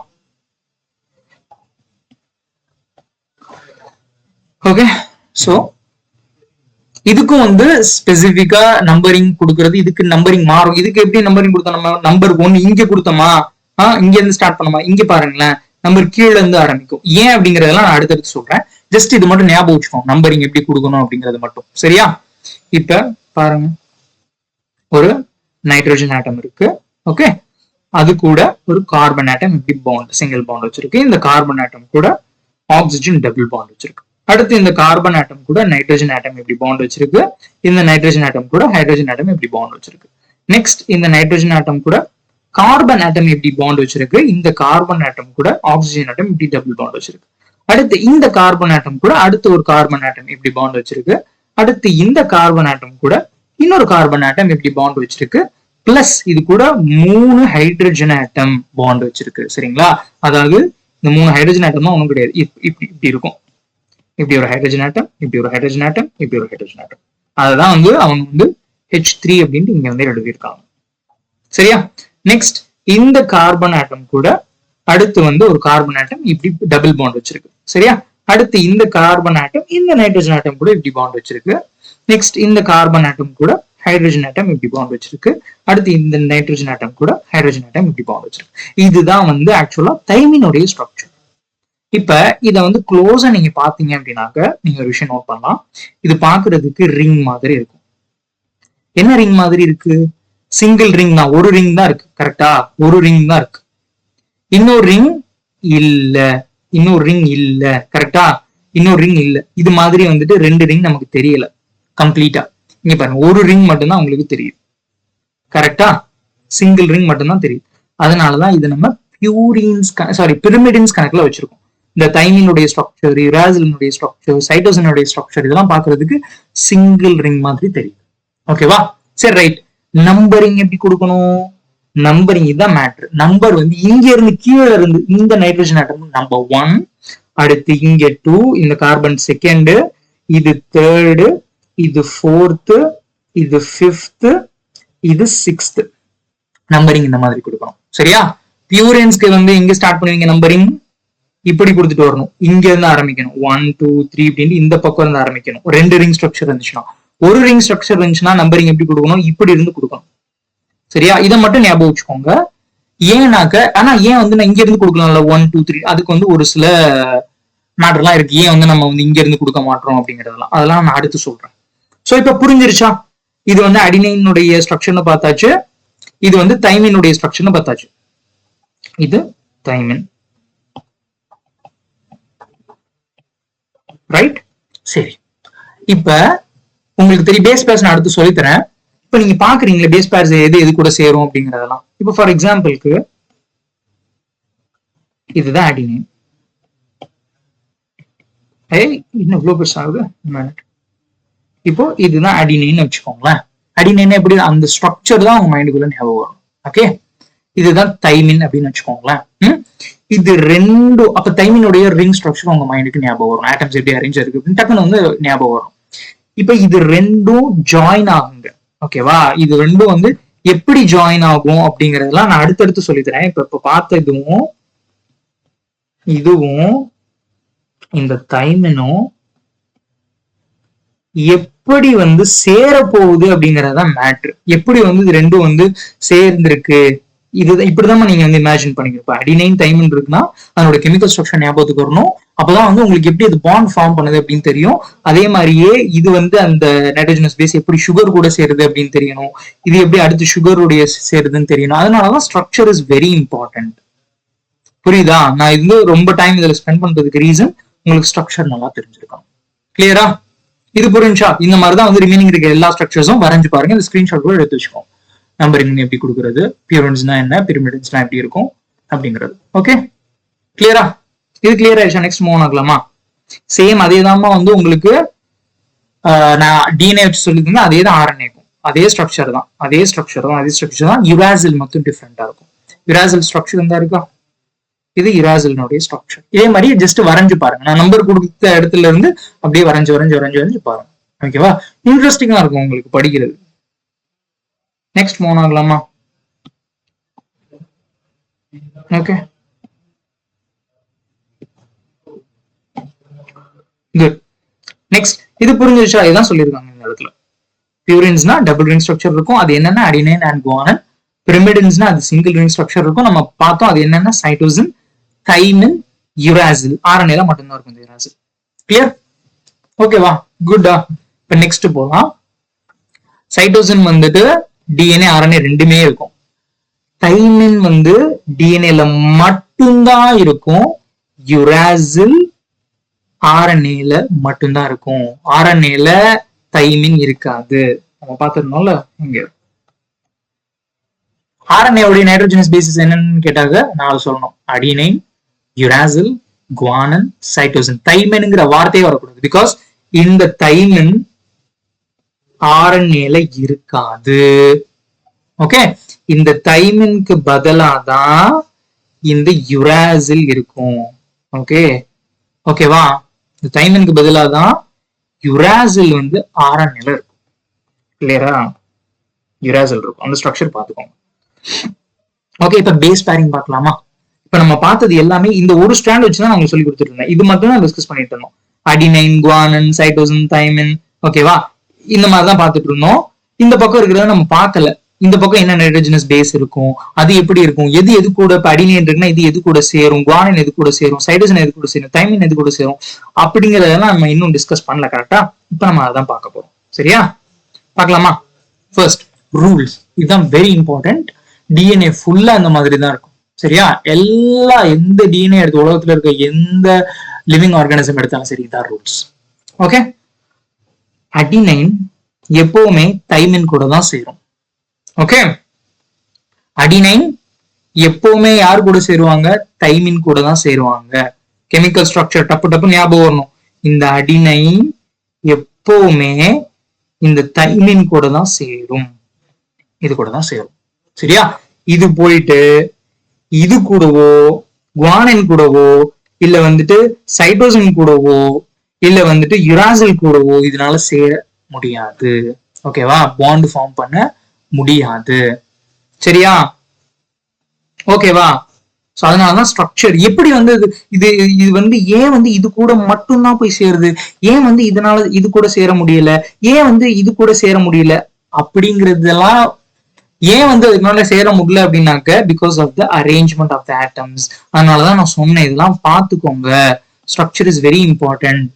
ஓகே, சோ இதுக்கும் வந்து ஸ்பெசிபிக்கா நம்பரிங் கொடுக்கறது, இதுக்கு நம்பரிங் மாறும். இதுக்கு எப்படி நம்பரிங் கொடுத்தோம்? நம்ம நம்பர் 1 இங்க கொடுத்தோமா, இங்க இருந்து ஸ்டார்ட் பண்ணோமா? இங்க பாருங்களேன், நம்பர் கீழே இருந்து ஆரம்பிக்கும். ஏன் அப்படிங்கறதெல்லாம் நான் அடுத்தடுத்து சொல்றேன். ஜஸ்ட் இது மட்டும் ஞாபகம் வச்சுக்கோங்க, நம்பரிங் எப்படி கொடுக்கணும் அப்படிங்கறது மட்டும். சரியா? இப்ப பாருங்க, ஒரு நைட்ரஜன் ஆட்டம் இருக்கு. ஓகே, அது கூட ஒரு கார்பன் ஆட்டம் இப்படி பாண்ட் சிங்கிள் பாண்ட் வச்சிருக்கு. இந்த கார்பன் ஆட்டம் கூட ஆக்சிஜன் டபுள் பாண்ட் வச்சிருக்கு. அடுத்து இந்த கார்பன் ஆட்டம் கூட நைட்ரஜன் ஆட்டம் இப்படி பாண்ட் வச்சிருக்கு. இந்த நைட்ரஜன் ஆட்டம் கூட ஹைட்ரஜன் ஆட்டம் இப்படி பாண்ட் வச்சிருக்கு. நெக்ஸ்ட் இந்த நைட்ரஜன் ஆட்டம் கூட கார்பன் ஆட்டம் இப்படி பாண்ட் வச்சிருக்கு. இந்த கார்பன் ஆட்டம் கூட ஆக்சிஜன் ஆட்டம் இப்படி டபுள் பாண்ட் வச்சிருக்கு. அடுத்து இந்த கார்பன் ஆட்டம் கூட அடுத்து ஒரு கார்பன் ஆட்டம் இப்படி பாண்ட் வச்சிருக்கு. அடுத்து இந்த கார்பன் ஆட்டம் கூட இன்னொரு கார்பன் ஆட்டம் இப்படி பாண்ட் வச்சிருக்கு. பிளஸ் இது கூட 3 ஹைட்ரஜன் ஆட்டம் பாண்ட் வச்சிருக்கு. சரிங்களா? அதாவது இந்த 3 ஹைட்ரஜன் ஆட்டம் தான் ஒன்றும் கிடையாது, இப்படி இருக்கும். இப்படி ஒரு ஹைட்ரஜன் ஆட்டம், இப்படி ஒரு ஹைட்ரஜன் ஆட்டம், இப்படி ஒரு ஹைட்ரஜன் ஆட்டம். அதுதான் அவங்க H3 அப்படின்ட்டு இங்க எழுதியிருக்காங்க. சரியா? நெக்ஸ்ட் இந்த கார்பன் ஆட்டம் கூட அடுத்து ஒரு கார்பன் ஆட்டம் இப்படி டபுள் பாண்ட் வச்சிருக்கு. சரியா? அடுத்து இந்த கார்பன் ஆட்டம் இந்த நைட்ரஜன் ஆட்டம் கூட இப்படி பாண்ட் வச்சிருக்கு. நெக்ஸ்ட் இந்த கார்பன் ஆட்டம் கூட ஹைட்ரஜன் ஆட்டம் இப்படி பாண்ட் வச்சிருக்கு. அடுத்து இந்த நைட்ரஜன் ஆட்டம் கூட ஹைட்ரஜன் ஆட்டம் இப்படி பாண்ட் வச்சிருக்கு. இதுதான் ஆக்சுவலா தைமினுடைய ஸ்ட்ரக்சர். இப்ப இத க்ளோஸா நீங்க பாத்தீங்க அப்படின்னாக்க நீங்க ஒரு விஷயம் நோட் பண்ணலாம். இது பாக்குறதுக்கு ரிங் மாதிரி இருக்கும். என்ன ரிங் மாதிரி இருக்கு? சிங்கிள் ரிங் தான், ஒரு ரிங் தான் இருக்கு. கரெக்டா? ஒரு ரிங் தான் இருக்கு. இன்னொரு ரிங் இல்ல, இன்னொரு ரிங் இல்ல. கரெக்டா? இன்னொரு ரிங் இல்ல. இது மாதிரி 2 ரிங் நமக்கு தெரியல கம்ப்ளீட்டா. இங்க பாருங்க, ஒரு ரிங் மட்டும்தான் உங்களுக்கு தெரியும். கரெக்டா? சிங்கிள் ரிங் மட்டும்தான் தெரியும். அதனாலதான் இது நம்ம பிரமிடின்ஸ் கணக்குல வச்சிருக்கோம். இந்த தைமினுடைய ஸ்ட்ரக்சர், யுராசிலினுடைய ஸ்ட்ரக்சர், சைட்டோசினுடைய ஸ்ட்ரக்சர் இதெல்லாம் பாக்குறதுக்கு சிங்கிள் ரிங் மாதிரி தெரியும். ஓகேவா? சரி, ரைட். நம்பரிங் எப்படி கொடுக்கணும்? நம்பரிங் இதுதான் மேட்ரு. நம்பர் இங்க இருந்து கீழே இருந்து இந்த நைட்ரஜன் ஆட்டம் நம்பர் 1, அடுத்து இங்க 2, இந்த கார்பன் செகண்ட், இது 3rd, இது 4th, இது 5th, இது 6th. நம்பரிங் இந்த மாதிரி கொடுக்கணும். சரியா? பியூரன்ஸ்க்கு எங்க ஸ்டார்ட் பண்ணுவீங்க? நம்பரிங் இப்படி கொடுத்துட்டு வரணும். இங்க இருந்து ஆரம்பிக்கணும். 1 2 3 அப்படின்னு இந்த பக்கம் இருந்து ஆரம்பிக்கணும். 2 ரிங் ஸ்ட்ரக்சர் இருந்துச்சுன்னா, ஒரு ரிங் ஸ்ட்ரக்சர் இருந்துச்சுன்னா நம்பரிங் எப்படி கொடுக்கணும்? இப்படி இருந்து கொடுக்கணும். சரியா? இதை மட்டும் ஞாபகம் வச்சுக்கோங்க. ஏன்னாக்க ஆனா ஏன் நான் இங்க இருந்து கொடுக்கலாம்ல 1 2 3, அதுக்கு ஒரு சில மேட்டர்லாம் இருக்கு. ஏன் நம்ம இங்க இருந்து கொடுக்க மாட்டோம் அப்படிங்கறதெல்லாம், அதெல்லாம் நான் அடுத்து சொல்றேன். சோ இப்ப புரிஞ்சிருச்சா? இது அடினைனுடைய ஸ்ட்ரக்சர்னு பார்த்தாச்சு. இது தைமினுடைய ஸ்ட்ரக்சர்னு பார்த்தாச்சு. இது தைமின். ரைட்? சரி, இப்ப உங்களுக்கு தெரியும் பேஸ் பேர்ஸ் நான் அடுத்து சொல்லித்தரேன். இப்ப நீங்க பாக்குறீங்களா பேஸ் பேர்ஸ் எது கூட சேரும் அப்படிங்கறதெல்லாம். இப்ப ஃபார் எக்ஸாம்பிளுக்கு இதுதான் அடினைன். இன்னும் இவ்வளவு பெருசு ஆகுது. இப்போ இதுதான் அடினைன்னு வச்சுக்கோங்களேன். அடினைன் எப்படி? அந்த ஸ்ட்ரக்சர் தான் உங்க மைண்டுக்குள்ள ஞாபகம் வரும். ஓகே, இதுதான் தைமின் அப்படின்னு வச்சுக்கோங்களேன். இது ரெண்டும் அப்ப தைமினுடைய ரிங் ஸ்ட்ரக்சர் உங்க மைண்டுக்கு ஞாபகம் வரும். ஆட்டம்ஸ் எப்படி அரேஞ்ச் இருக்கு டக்குன்னு ஞாபகம் வரும். இப்ப இது ரெண்டும் ஜாயின் ஆகுங்க. ஓகேவா? இது ரெண்டும் எப்படி ஜாயின் ஆகும் அப்படிங்கறதெல்லாம் நான் அடுத்தடுத்து சொல்லித்தரேன். இப்ப பார்த்த இதுவும் இந்த தைமினும் எப்படி சேர போகுது அப்படிங்கறதுதான் மேட்ரு. எப்படி இது ரெண்டும் சேர்ந்திருக்கு, இது இப்படிதான் நீங்க இமேஜின் பண்ணிக்கணும். இப்ப அடினைன் தைமின் இருக்குன்னா அதனோட கெமிக்கல் ஸ்ட்ரக்சர் ஞாபகத்துக்கு வரணும். அப்பதான் உங்களுக்கு எப்படி அது பாண்ட் ஃபார்ம் பண்ணுது அப்படின்னு தெரியும். அதே மாதிரியே இது அந்த நைட்ரஜனஸ் பேஸ் எப்படி சுகர் கூட சேருது அப்படின்னு தெரியணும். இது எப்படி அடுத்து சுகருடைய சேருதுன்னு தெரியணும். அதனாலதான் ஸ்ட்ரக்சர் இஸ் வெரி இம்பார்ட்டன்ட். புரியுதா? நான் ரொம்ப டைம் இதுல ஸ்பெண்ட் பண்றதுக்கு ரீசன் உங்களுக்கு ஸ்ட்ரக்சர் நல்லா தெரிஞ்சிருக்கணும். கிளியரா? இது புரிஞ்சா? இந்த மாதிரிதான் ரிமைனிங் இருக்க எல்லா ஸ்ட்ரக்சர்ஸும் வரைஞ்சு பாருங்க. இந்த ஸ்கிரீன்ஷாட் கூட எடுத்து வச்சுக்கோங்க. நம்பரிங் எப்படி கொடுக்கறது, பியூரன்ஸ்னா என்ன, பிரமிடின்ஸ்னா எப்படி இருக்கும் அப்படிங்கிறது. ஓகே, கிளியரா? இது கிளியர் ஆயிடுச்சா? Next move ஆகலாமா? சேம் அதே தான் உங்களுக்கு நான் டிஎன்ஏ வச்சு சொல்லிருந்தேன். அதே தான் ஆர்என்ஏக்கும் அதே ஸ்ட்ரக்சர் தான். அதே ஸ்ட்ரக்சர் தான். யுராசில் மட்டும் டிஃப்ரெண்டா இருக்கும். யுராசில் ஸ்ட்ரக்சர் இருந்தா இருக்கா? இது யுராசிலினுடைய ஸ்ட்ரக்சர். இதே மாதிரி ஜஸ்ட் வரைஞ்சு பாருங்க. நான் நம்பர் கொடுத்த இடத்துல இருந்து அப்படியே வரைஞ்சு பாருங்க. ஓகேவா? இன்ட்ரெஸ்டிங்கா இருக்கும் உங்களுக்கு படிக்கிறது. நெக்ஸ்ட் மூவ் ஆகலாமா? Okay, good. நெக்ஸ்ட் இது புரிஞ்சிருச்சா? இதுதான் சொல்லியிருக்காங்க இந்த இடத்துல. பியூரின்ஸ்னா டபுள் ரிங் ஸ்ட்ரக்சர் இருக்கும். அது என்னன்னா அடினைன் அண்ட் குவானன். பிரமிடின்ஸ்னா அது சிங்கிள் ரிங் ஸ்ட்ரக்சர் இருக்கும். நம்ம பார்த்தோம் அது என்னன்னா சைட்டோசின், தைமின், யுராசில். ஆர்என்ஏல மட்டும்தான் இருக்கும் இந்த யுராசில். கிளியர்? ஓகேவா? குட்டா? இப்ப நெக்ஸ்ட் போலாம். சைட்டோசின் டிஎன்ஏ ஆர்என்ஏ ரெண்டுமே இருக்கும். தைமின் வந்து டிஎன்ஏல மட்டும்தான் இருக்கும், யுராசில் ஆர்என்ஏல மட்டும்தான் இருக்கும். ஆர்என்ஏல தைமின் இருக்காது. நம்ம பார்த்துருந்தோம்ல இங்க. ஆர்என்ஏ உடைய நைட்ரோஜனஸ் பேசிஸ் என்னன்னு கேட்டாங்க, நான் சொல்லணும். Adenine, uracil, guanine, cytosine. தைமின்ங்கிற வார்த்தையே வரக்கூடாது. பிகாஸ் இந்த தைமின் ஆர்என்ஏல இருக்காது. ஓகே, இந்த தைமின்க்கு பதிலாதான் இந்த யுராசில் இருக்கும். ஓகே, ஓகேவா? இந்த தைமின்க்கு பதிலாதான் யுராசில் வந்து ஆர்என்ஏல இருக்கும். கிளியரா? யுராசில் இருக்கும். அந்த ஸ்ட்ரக்சர் பார்த்துக்கோங்க. ஓகே, இப்ப பேஸ் பேரிங் பார்க்கலாமா? இப்ப நம்ம பார்த்தது எல்லாமே இந்த ஒரு ஸ்ட்ராண்ட் வச்சுதான் நான் சொல்லி கொடுத்துட்டு இருந்தேன். இது மட்டும் தான் டிஸ்கஸ் பண்ணிட்டு இருந்தோம். Adenine, guanine, cytosine, thymine. ஓகேவா? இந்த மாதிரிதான் பார்த்துட்டு இருந்தோம். இந்த பக்கம் இருக்கிறத நம்ம பார்க்கல. இந்த பக்கம் என்ன நைட்ரோஜனஸ் பேஸ் இருக்கும், அது எப்படி இருக்கும், எது எது கூட இப்ப அடினைன் இருக்குன்னா இது எது கூட சேரும், குவானின் எது கூட சேரும், சைட்டோசின் எது கூட சேரும், தைமின் எது கூட சேரும், அப்படிங்கறதெல்லாம் நம்ம இன்னும் டிஸ்கஸ் பண்ணல. கரெக்டா? இப்ப நம்ம அதான் பார்க்க போறோம். சரியா? பார்க்கலாமா? First rules. இதுதான் வெரி இம்பார்ட்டன்ட். டிஎன்ஏ ஃபுல்லா அந்த மாதிரி தான் இருக்கும். சரியா? எந்த டிஎன்ஏ எடுத்து உலகத்துல இருக்க எந்த லிவிங் ஆர்கானிசம் எடுத்தாலும் சரி, இதான் ரூல்ஸ். ஓகே, அடினைன் எப்பவுமே தைமின் கூட தான் சேரும். ஓகே, அடினைன் எப்பவுமே யாரு கூட சேருவாங்க? தைமின் கூட தான் சேருவாங்க. கெமிக்கல் ஸ்ட்ரக்சர் டப்பு டப்பு ஞாபகம் வரணும். இந்த அடினைன் எப்பவுமே இந்த தைமின் கூட தான் சேரும். இது கூட தான் சேரும். சரியா? இது போயிட்டு இது கூடவோ, குவானின் கூடவோ, இல்ல வந்துட்டு சைட்டோசின் கூடவோ, இல்ல வந்துட்டு யுராசில் கூடவோ இதனால சேர முடியாது. ஓகேவா? பாண்ட் ஃபார்ம் பண்ண முடியாது. சரியா? ஓகேவா? சோ அதனாலதான் ஸ்ட்ரக்சர் எப்படி வந்து இது இது வந்து ஏன் வந்து இது கூட மட்டும்தான் போய் சேருது, ஏன் வந்து இதனால இது கூட சேர முடியல, ஏன் வந்து இது கூட சேர முடியல அப்படிங்கறதெல்லாம் ஏன் வந்து இதனால சேர முடியல அப்படின்னாக்க because of the arrangement of the atoms. அதனாலதான் நான் சொன்னேன், இதெல்லாம் பார்த்துக்கோங்க, ஸ்ட்ரக்சர் இஸ் வெரி இம்பார்ட்டன்ட்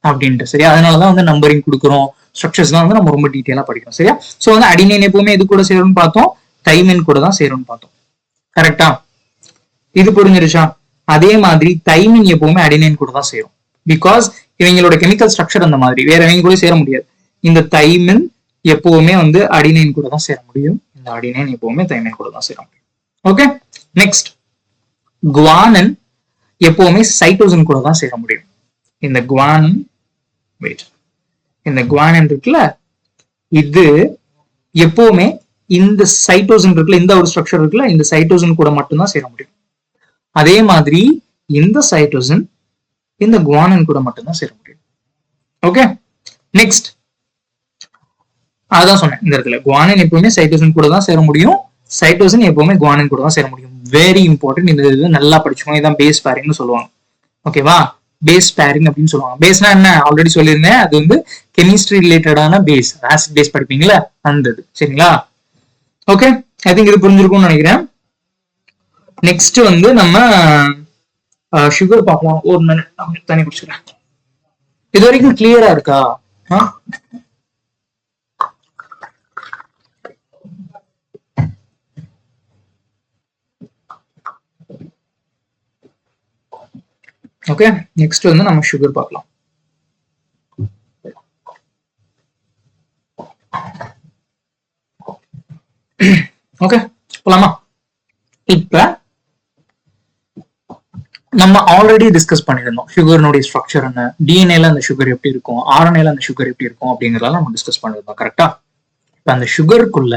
அப்படின்ட்டு. சரியா? அதனாலதான் வந்து நம்பரிங் கொடுக்குறோம். ஸ்ட்ரக்சர்ஸ் தான் வந்து நம்ம ரொம்ப டீட்டெயிலா படிக்கிறோம். சரியா? சோ வந்து அடினைன் எப்பவுமே இது கூட சேரும்னு பார்த்தோம், தைமின் கூட தான் சேரும்னு பார்த்தோம். கரெக்டா? இது புரிஞ்சிருச்சா? அதே மாதிரி தைமின் எப்பவுமே அடினைன் கூட தான் சேரும். பிகாஸ் இவங்களோட கெமிக்கல் ஸ்ட்ரக்சர் அந்த மாதிரி, வேற எவங்க கூட சேர முடியாது. இந்த தைமின் எப்பவுமே வந்து அடினைன் கூட தான் சேர முடியும். இந்த அடினைன் எப்பவுமே தைமின் கூட தான் சேர முடியும். ஓகே, நெக்ஸ்ட் குவானன் எப்பவுமே சைட்டோசின் கூட தான் சேர முடியும். இந்த குவானன் வெயிட் இந்த குவானன் இருக்குல்ல, இது எப்பவுமே இந்த சைட்டோசின் இருக்குல்ல, இந்த ஒரு ஸ்ட்ரக்சர் இருக்குல்ல, இந்த சைட்டோசின் கூட மட்டும்தான் சேர முடியும். அதே மாதிரி இந்த சைட்டோசின் இந்த குவானன் கூட மட்டும்தான் சேர முடியும். ஓகே, நெக்ஸ்ட் அதான் சொன்னேன் இந்த இடத்துல, குவானின் எப்பவுமே சைட்டோசின் கூட தான் சேர முடியும், சைட்டோசின் எப்பவுமே குவானின் கூட தான் சேர முடியும். Very important. இந்த இது நல்லா படிச்சுக்கோங்க. இதான் பேஸ் பேரிங்னு சொல்லுவாங்க. ஓகேவா? பேஸ் பேரிங் அப்படின்னு சொல்லுவாங்க. பேஸ்னா என்ன ஆல்ரெடி சொல்லியிருந்தேன், அது வந்து கெமிஸ்ட்ரி ரிலேட்டடான பேஸ், ஆசிட் பேஸ் படிப்பீங்களா அந்த இது. சரிங்களா? ஓகே, ஐ திங்க் இது புரிஞ்சிருக்கும்னு நினைக்கிறேன். நெக்ஸ்ட் வந்து நம்ம சுகர் பார்க்கலாம். ஒரு மினிட் தண்ணி குடிச்சுக்கிறேன். இது வரைக்கும் கிளியரா இருக்கா? ஓகே, நெக்ஸ்ட் வந்து நம்ம சுகர் பார்க்கலாம். ஓகே, போலாமா? இப்ப நம்ம ஆல்ரெடி டிஸ்கஸ் பண்ணிருந்தோம் சுகர்னுடைய ஸ்ட்ரக்சர் என்ன, டிஎன்ஏல அந்த சுகர் எப்படி இருக்கும், ஆர்என்ஏல அந்த சுகர் எப்படி இருக்கும் அப்படிங்கறதெல்லாம் நம்ம டிஸ்கஸ் பண்ணிருந்தோம். கரெக்டா? இப்ப அந்த சுகருக்குள்ள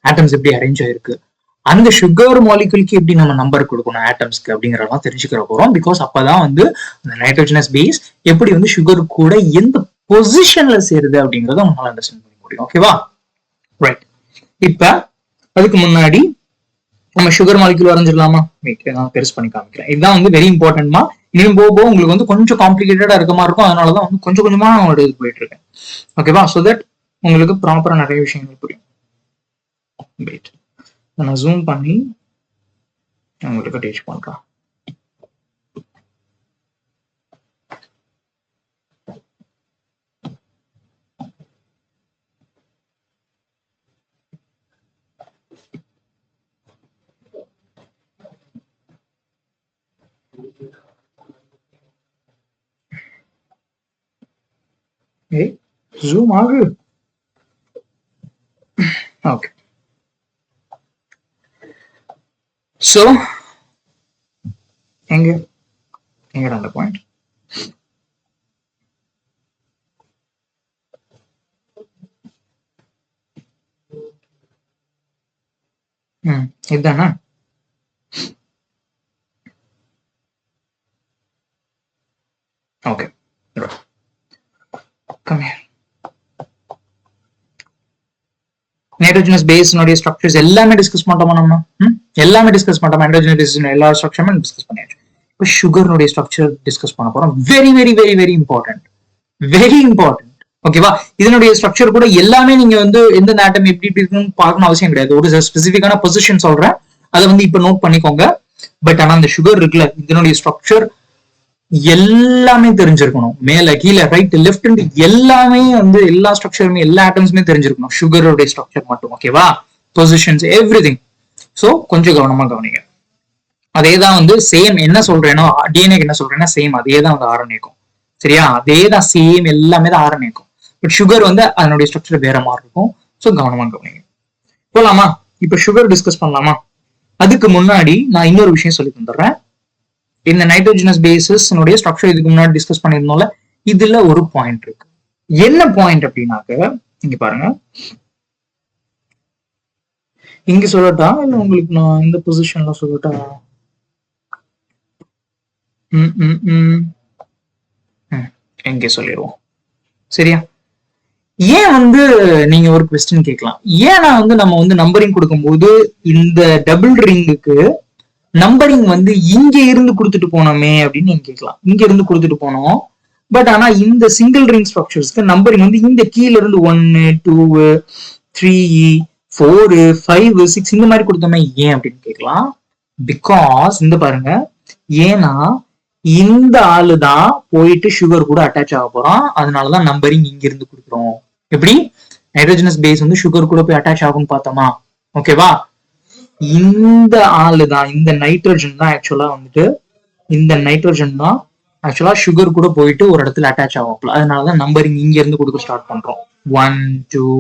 ஆட்டம்ஸ் எப்படி அரேஞ்ச் ஆயிருக்கு, அந்த சுகர் மாலிகுலுக்கு எப்படி நம்ம நம்பர் கொடுக்கணும் ஆட்டம்ஸ்க்கு அப்படிங்கறதெல்லாம் தெரிஞ்சுக்கிற போறோம். பிகாஸ் அப்பதான் வந்து அந்த நைட்ரோஜனஸ் பேஸ் எப்படி வந்து சுகர் கூட எந்த பொசிஷன்ல சேருது அப்படிங்கறத உங்களால அண்டர்ஸ்டாண்ட் பண்ண முடியும். ஓகேவா? ரைட். இப்ப அதுக்கு முன்னாடி நம்ம சுகர் மாலிகுல் வரைஞ்சிடலாமா? நான் பெருசு பண்ணி காமிக்கிறேன். இதுதான் வந்து வெரி இம்பார்ட்டன்ட்மா. இனியும் போக போக உங்களுக்கு வந்து கொஞ்சம் காம்ப்ளிகேட்டடா இருக்க மாதிரி இருக்கும். அதனாலதான் வந்து கொஞ்சம் கொஞ்சமா நான் இது போயிட்டு இருக்கேன். ஓகேவா? சோ தட் உங்களுக்கு ப்ராப்பரா நிறைய விஷயங்கள் புரியும். வெயிட், நான் ஜூம் பண்ணி உங்களுக்கு டீச் பண்றேன். ஜூம் ஆகு. ஓகே, சோ எங்க அந்த பாயிண்ட்? இதுதானா? Okay, come here. நைட்ரோஜனஸ் பேஸ்னுடைய ஸ்ட்ரக்சர்ஸ் எல்லாமே டிஸ்கஸ் பண்ணிட்டோமா நம்ம? எல்லாமே டிஸ்கஸ் பண்ணிட்டோம். நைட்ரோஜனஸ் பேஸ் எல்லா ஸ்ட்ரக்சருமே டிஸ்கஸ் பண்ணியாச்சு. இப்போ சுகர்னுடைய ஸ்ட்ரக்சர் டிஸ்கஸ் பண்ண போறோம். Very very very very important, very important. ஓகேவா? இதனுடைய ஸ்ட்ரக்சர் கூட எல்லாமே நீங்க வந்து எந்த ஆட்டம் எப்படி இருக்குன்னு பார்க்கணும் அவசியம் கிடையாது. ஒரு ஸ்பெசிஃபிக்கான பொசிஷன் சொல்றேன், அதை வந்து இப்ப நோட் பண்ணிக்கோங்க. பட் ஆனா அந்த சுகர் இருக்குல்ல, இதனுடைய ஸ்ட்ரக்சர் எல்லாமே தெரிஞ்சிருக்கணும். மேல கீழே ரைட் லெஃப்ட் எல்லாமே வந்து எல்லா ஸ்ட்ரக்சருமே எல்லா ஆட்டம்ஸுமே தெரிஞ்சிருக்கணும். சுகருடைய ஸ்ட்ரக்சர் மட்டும். ஓகேவா? Positions everything. சோ கொஞ்சம் கவனமா கவனிங்க. அதே தான் வந்து சேம் என்ன சொல்றேனோ டிஎன்ஏக்கு என்ன சொல்றேன்னா சேம் அதே தான் வந்து ஆர்என்ஏக்கும். சரியா? அதே தான் சேம் எல்லாமே தான் ஆர்என்ஏக்கும். பட் சுகர் வந்து அதனுடைய ஸ்ட்ரக்சர் வேற மாதிரி இருக்கும். சோ கவனமா கவனிங்க. போலாமா? இப்ப சுகர் டிஸ்கஸ் பண்ணலாமா? அதுக்கு முன்னாடி நான் இன்னொரு விஷயம் சொல்லி தந்துடுறேன். இந்த நைட்ரோஜனஸ் பேசஸ் ஸ்ட்ரக்சர் இதுக்கு முன்னாடி டிஸ்கஸ் பண்ணிருந்தோம்ல, இதுல ஒரு பாயிண்ட் இருக்கு. என்ன பாயிண்ட் அப்படின்னாக்க, இங்க பாருங்க, இங்க சொல்லட்டா இல்ல உங்களுக்கு நான் இந்த பொசிஷன்ல சொல்லட்டா? எங்க சொல்லிடுவோம். சரியா? ஏன் வந்து நீங்க ஒரு கொஸ்டின் கேட்கலாம், ஏன்னா வந்து நம்ம வந்து நம்பரிங் கொடுக்கும்போது இந்த டபுள் ரிங்குக்கு நம்பரிங் வந்து இங்க இருந்து கொடுத்துட்டு போனோமே அப்படின்னு நீங்க கேட்கலாம். இங்க இருந்து கொடுத்துட்டு போனோம். பட் ஆனா இந்த சிங்கிள் ரிங் ஸ்ட்ரக்சர்ஸ்க்கு நம்பரிங் வந்து இந்த கீழ இருந்து 1 2 3 4 5 6 இந்த மாதிரி கொடுத்தோமே ஏன் அப்படின்னு கேட்கலாம். பிகாஸ் இந்த பாருங்க, ஏன்னா இந்த ஆளு தான் போயிட்டு சுகர் கூட அட்டாச் ஆக போறோம். அதனாலதான் நம்பரிங் இங்க இருந்து கொடுக்குறோம். எப்படி நைட்ரோஜனஸ் பேஸ் வந்து சுகர் கூட போய் அட்டாச் ஆகும்னு பார்த்தோமா? ஓகேவா? இந்த ஆளு தான், இந்த நைட்ரோஜன் தான் ஆக்சுவலா வந்துட்டு, இந்த நைட்ரோஜன் தான் ஆக்சுவலா சுகர் கூட போயிட்டு ஒரு இடத்துல அட்டாச் ஆகும். அதனாலதான் நம்பரிங் இங்க இருந்து கொடுக்க ஸ்டார்ட் பண்றோம். 1 2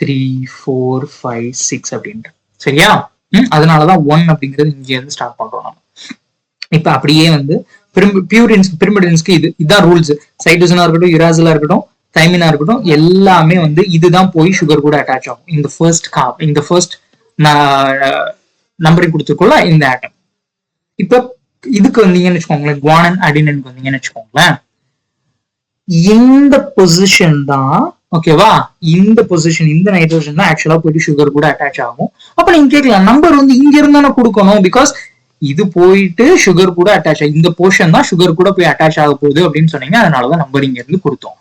3 4 5 6 அப்படின்ட்டு. சரியா? அதனாலதான் 1 அப்படிங்கிறது இங்க இருந்து ஸ்டார்ட் பண்றோம் நம்ம. இப்ப அப்படியே வந்து பிரமிடின்ஸ்க்கு இதுதான் ரூல்ஸ். சைட்டோசினா இருக்கட்டும், யுராசிலா இருக்கட்டும், தைமினா இருக்கட்டும், எல்லாமே வந்து இதுதான் போய் சுகர் கூட அட்டாச் ஆகும். இந்த ஃபர்ஸ்ட் நம்பரிங் கொடுத்துருக்கோம்ல இந்த ஆட்டம். இப்ப இதுக்கு வந்தீங்கன்னு வச்சுக்கோங்களேன், குவானன் அடினனுக்கு வந்தீங்கன்னு வச்சுக்கோங்களேன், இந்த பொசிஷன் தான் ஓகேவா? இந்த பொசிஷன், இந்த நைட்ரோஜன் தான் ஆக்சுவலா போயிட்டு சுகர் கூட அட்டாச் ஆகும். அப்ப நீங்க கேட்கலாம், நம்பர் வந்து இங்க இருந்தானே கொடுக்கணும், பிகாஸ் இது போயிட்டு சுகர் கூட அட்டாச் ஆகும், இந்த போர்ஷன் தான் சுகர் கூட போய் அட்டாச் ஆக போகுது அப்படின்னு சொன்னீங்க. அதனாலதான் நம்பர் இங்க இருந்து கொடுத்தோம்.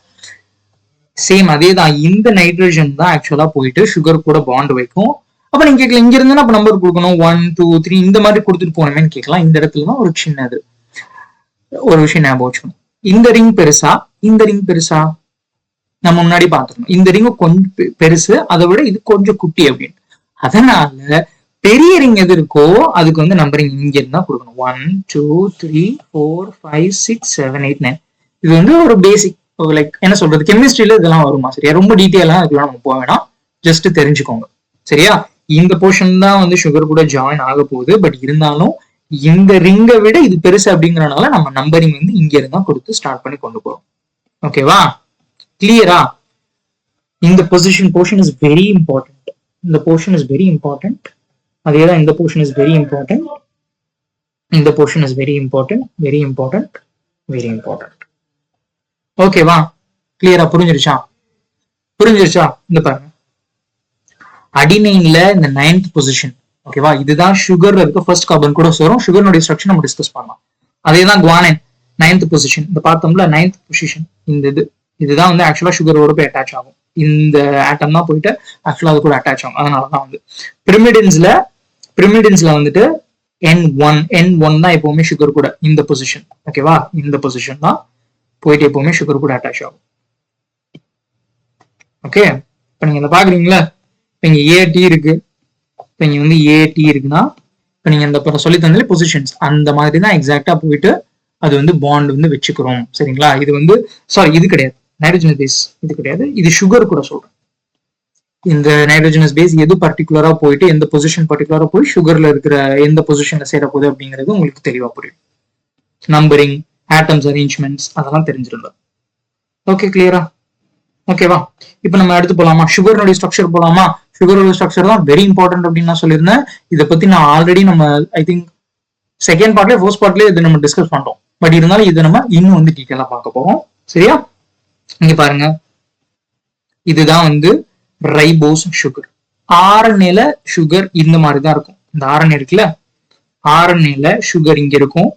சேம் அதே தான், இந்த நைட்ரோஜன் தான் ஆக்சுவலா போயிட்டு சுகர் கூட பாண்ட் வைக்கும். அப்ப நீங்க கேட்கலாம், இங்க இருந்தா அப்ப நம்பர் கொடுக்கணும் 1 2 3 இந்த மாதிரி கொடுத்துட்டு போனோமேன்னு கேட்கலாம். இந்த இடத்துல தான் ஒரு சின்னது ஒரு விஷயம் ஞாபகம் வச்சுக்கணும். இந்த ரிங் பெருசா, இந்த ரிங் பெருசா? நம்ம முன்னாடி பாத்துக்கணும், இந்த ரிங் கொஞ்சம் பெருசு, அதை விட இது கொஞ்சம் குட்டி அப்படின்னு. அதனால பெரிய ரிங் எது இருக்கோ அதுக்கு வந்து நம்பரிங் இங்க இருந்தா கொடுக்கணும். 1 2 3 4 5 6 7 8 9. இது வந்து ஒரு பேசிக், லைக் என்ன சொல்றது, கெமிஸ்ட்ரியில இதெல்லாம் வருமா? சரியா? ரொம்ப டீட்டெயிலா இதுக்கெல்லாம் நம்ம போக வேணாம், ஜஸ்ட் தெரிஞ்சுக்கோங்க. சரியா? இந்த போர்ஷன் தான் வந்து சுகர் கூட ஜாயின் ஆக போகுது. பட் இருந்தாலும் இந்த ரிங்கை விட இது பெருசு அப்படிங்கறதுனால நம்ம நம்பரிங் வந்து இங்க இருந்தா கொடுத்து ஸ்டார்ட் பண்ணி கொண்டு போறோம். ஓகேவா? கிளியரா? இந்த போர்ஷன் இஸ் வெரி இம்பார்ட்டன்ட். இந்த போர்ஷன் இஸ் வெரி இம்பார்ட்டன்ட். அதேதான், இந்த போர்ஷன் இஸ் வெரி இம்பார்ட்டன்ட். இந்த portion is very important, very important, very important. ஓகேவா? கிளியரா? புரிஞ்சிருச்சா? இந்த பாருங்க, அடினைன்ல இந்த 9th பொசிஷன். ஓகேவா? இதுதான் சுகர்ல இருக்க ஃபர்ஸ்ட் கார்பன் கூட வரும். சுகர்னுடைய ஸ்ட்ரக்சர் நம்ம டிஸ்கஸ் பண்ணலாம். அதேதான் குவானைன் 9th பொசிஷன். இந்த பார்த்தோம்ல 9th பொசிஷன், இந்த இதுதான் வந்து ஆக்சுவலா சுகரோட போய் அட்டாச் ஆகும். இந்த ஆட்டம் தான் போயிட்டு ஆக்சுவலா அது கூட அட்டாச் ஆகும். அதனாலதான் வந்து பிரமிடின்ஸ்ல வந்துட்டு N1 தான் எப்பவுமே சுகர் கூட இந்த பொசிஷன். ஓகேவா? இந்த பொசிஷன் தான் போயிட்டு எப்பவுமே சுகர் கூட அட்டாச் ஆகும். ஓகே, இப்ப நீங்க இதை பாக்குறீங்களா? இப்ப இங்க AT இருக்கு, இப்ப இங்க வந்து AT இருக்குன்னா, இப்ப நீங்க இந்த சொல்லி தந்தாலே பொசிஷன்ஸ் அந்த மாதிரி தான் எக்ஸாக்டா போயிட்டு அது வந்து பாண்ட் வந்து வச்சுக்கிறோம். சரிங்களா? இது வந்து சாரி இது கிடையாது, நைட்ரஜனஸ் பேஸ் இது கிடையாது, இது சுகர் கூட சொல்றேன். இந்த நைட்ரஜனஸ் பேஸ் எது பர்டிகுலரா போயிட்டு எந்த பொசிஷன் பர்டிகுலரா போய் சுகர்ல இருக்கிற எந்த பொசிஷன்ல சேர போகுது அப்படிங்கிறது உங்களுக்கு தெளிவா புரியும். நம்பரிங், ஆட்டம்ஸ் அரேஞ்ச்மெண்ட்ஸ் அதெல்லாம் தெரிஞ்சிருந்தோம். ஓகே, கிளியரா? ஓகேவா? இப்போ நம்ம எடுத்து போலாமா? சுகர்னுடைய ஸ்ட்ரக்சர் போலாமா? சுகரோட ஸ்ட்ரக்சர் தான் வெரி இம்பார்ட்டன்ட் அப்படின்னு நான் சொல்லியிருந்தேன். இதை பத்தி நான் ஆல்ரெடி நம்ம ஐ திங்க் செகண்ட் பார்ட்லயே ஃபர்ஸ்ட் பார்ட்லயே இது நம்ம டிஸ்கஸ் பண்றோம். பட் இருந்தாலும் இதை நம்ம இன்னும் வந்து டீட்டெயிலா பார்க்க போறோம். சரியா? இங்க பாருங்க, இதுதான் வந்து ரைபோஸ் சுகர். ஆர்என்ஏல சுகர் இந்த மாதிரி தான் இருக்கும். இந்த ஆர்என்ஏ இருக்குல்ல, ஆர்என்ஏல சுகர் இங்க இருக்கும்.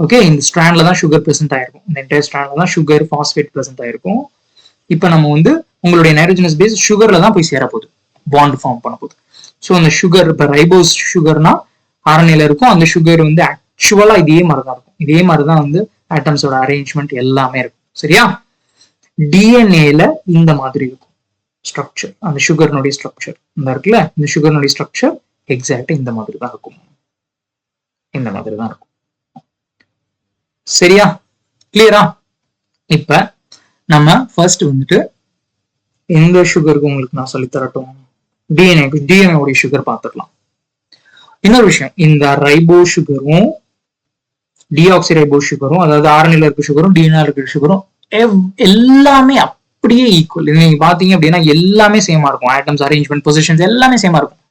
ஓகே, இந்த ஸ்ட்ராண்ட்ல தான் சுகர் பிரசன்ட் ஆயிருக்கும். இந்த என்டையர் ஸ்ட்ராண்ட்ல தான் சுகர் பாஸ்பேட் பிரசன்ட் ஆயிருக்கும். இப்போ நம்ம வந்து உங்களுடைய நைட்ரஜனஸ் பேஸ் சுகர்ல தான் போய் சேர போகுது, பாண்ட் ஃபார்ம் பண்ண போகுது. ஸோ அந்த சுகர் இப்போ ரைபோஸ் சுகர்னா ஆர்என்ஏல இருக்கும். அந்த சுகர் வந்து ஆக்சுவலா இதே மாதிரி தான் இருக்கும். இதே மாதிரி தான் வந்து ஆட்டம்ஸோட அரேஞ்ச்மெண்ட் எல்லாமே இருக்கும். சரியா? டிஎன்ஏல இந்த மாதிரி இருக்கும் ஸ்ட்ரக்சர். அந்த சுகர்னுடைய ஸ்ட்ரக்சர் இந்த இருக்குல்ல, இந்த சுகர்னுடைய ஸ்ட்ரக்சர் எக்ஸாக்டா இந்த மாதிரி தான் இருக்கும். இந்த மாதிரி தான் இருக்கும். சரியா? கிளியரா? இப்ப நம்ம ஃபர்ஸ்ட் வந்துட்டு எந்த சுகருக்கு உங்களுக்கு நான் சொல்லி தரட்டும், டிஎன்ஏ உடைய சுகர் பார்த்துக்கலாம். இன்னொரு விஷயம், இந்த ரைபோ சுகரும் டிஆக்சி ரைபோ சுகரும், அதாவது ஆர்என்ஏல இருக்க சுகரும் டிஎன்ஏ இருக்கிற சுகரும் எல்லாமே அப்படியே ஈக்குவல். நீங்க பாத்தீங்க அப்படின்னா எல்லாமே சேமா இருக்கும். ஆட்டம்ஸ் அரேஞ்ச்மெண்ட், பொசிஷன்ஸ் எல்லாமே சேமா இருக்கும்.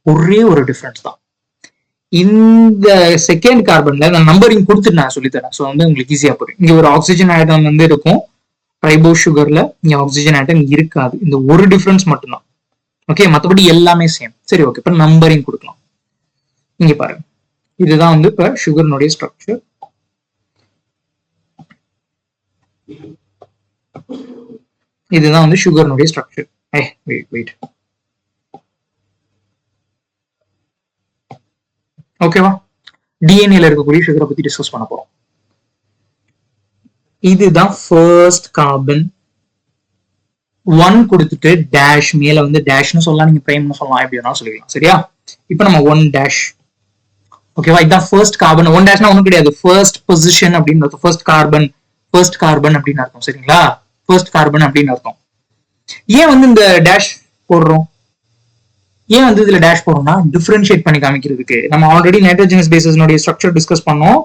ஒரே ஒரு டிஃபரன்ஸ் தான், இந்த செகண்ட் கார்பன்ல நான் நம்பரிங் கொடுத்துட்டு நான் சொல்லித்தரேன். ஸோ வந்து உங்களுக்கு ஈஸியா புரியும். இங்க ஒரு ஆக்சிஜன் ஆட்டம் வந்து இருக்கும் ரைபோ சுகர்ல, இங்க ஆக்சிஜன் ஆட்டம் இருக்காது. இந்த ஒரு டிஃபரன்ஸ் மட்டும்தான். ஓகே, மற்றபடி எல்லாமே சேம். சரி, ஓகே, இப்ப நம்பரிங் கொடுக்கலாம். இங்க பாருங்க, இதுதான் வந்து இப்ப சுகர்னுடைய ஸ்ட்ரக்சர். இதுதான் வந்து சுகர்னுடைய ஸ்ட்ரக்சர். வெயிட் ஓகேவா? டிஎன்ஏல இருக்கக்கூடிய சுகரை பத்தி டிஸ்கஸ் பண்ண போறோம். இதுதான் ஃபர்ஸ்ட் கார்பன். 1 கொடுத்துட்டு டேஷ் மேல வந்து டேஷ்னு சொல்லலாம், நீங்க பிரைம்னு சொல்லலாம், எப்படி வேணாலும் சொல்லிக்கலாம். சரியா? இப்போ நம்ம 1 டேஷ். ஓகேவா? இதுதான் ஃபர்ஸ்ட் கார்பன். 1 டேஷ்னா ஒன்றும் கிடையாது, ஃபர்ஸ்ட் பொசிஷன் அப்படின்னு அர்த்தம். ஃபர்ஸ்ட் கார்பன் அப்படின்னு அர்த்தம். சரிங்களா? ஃபர்ஸ்ட் கார்பன் அப்படின்னு அர்த்தம். ஏன் வந்து இந்த டேஷ் போடுறோம்? ஏன் வந்து இதுல டேஷ் போடுறோம்னா டிஃபரன்ஷியேட் பண்ணி காமிக்கிறதுக்கு. நம்ம ஆல்ரெடி நைட்ரஜனஸ் பேசஸ்னுடைய ஸ்ட்ரக்சர் டிஸ்கஸ் பண்ணோம்.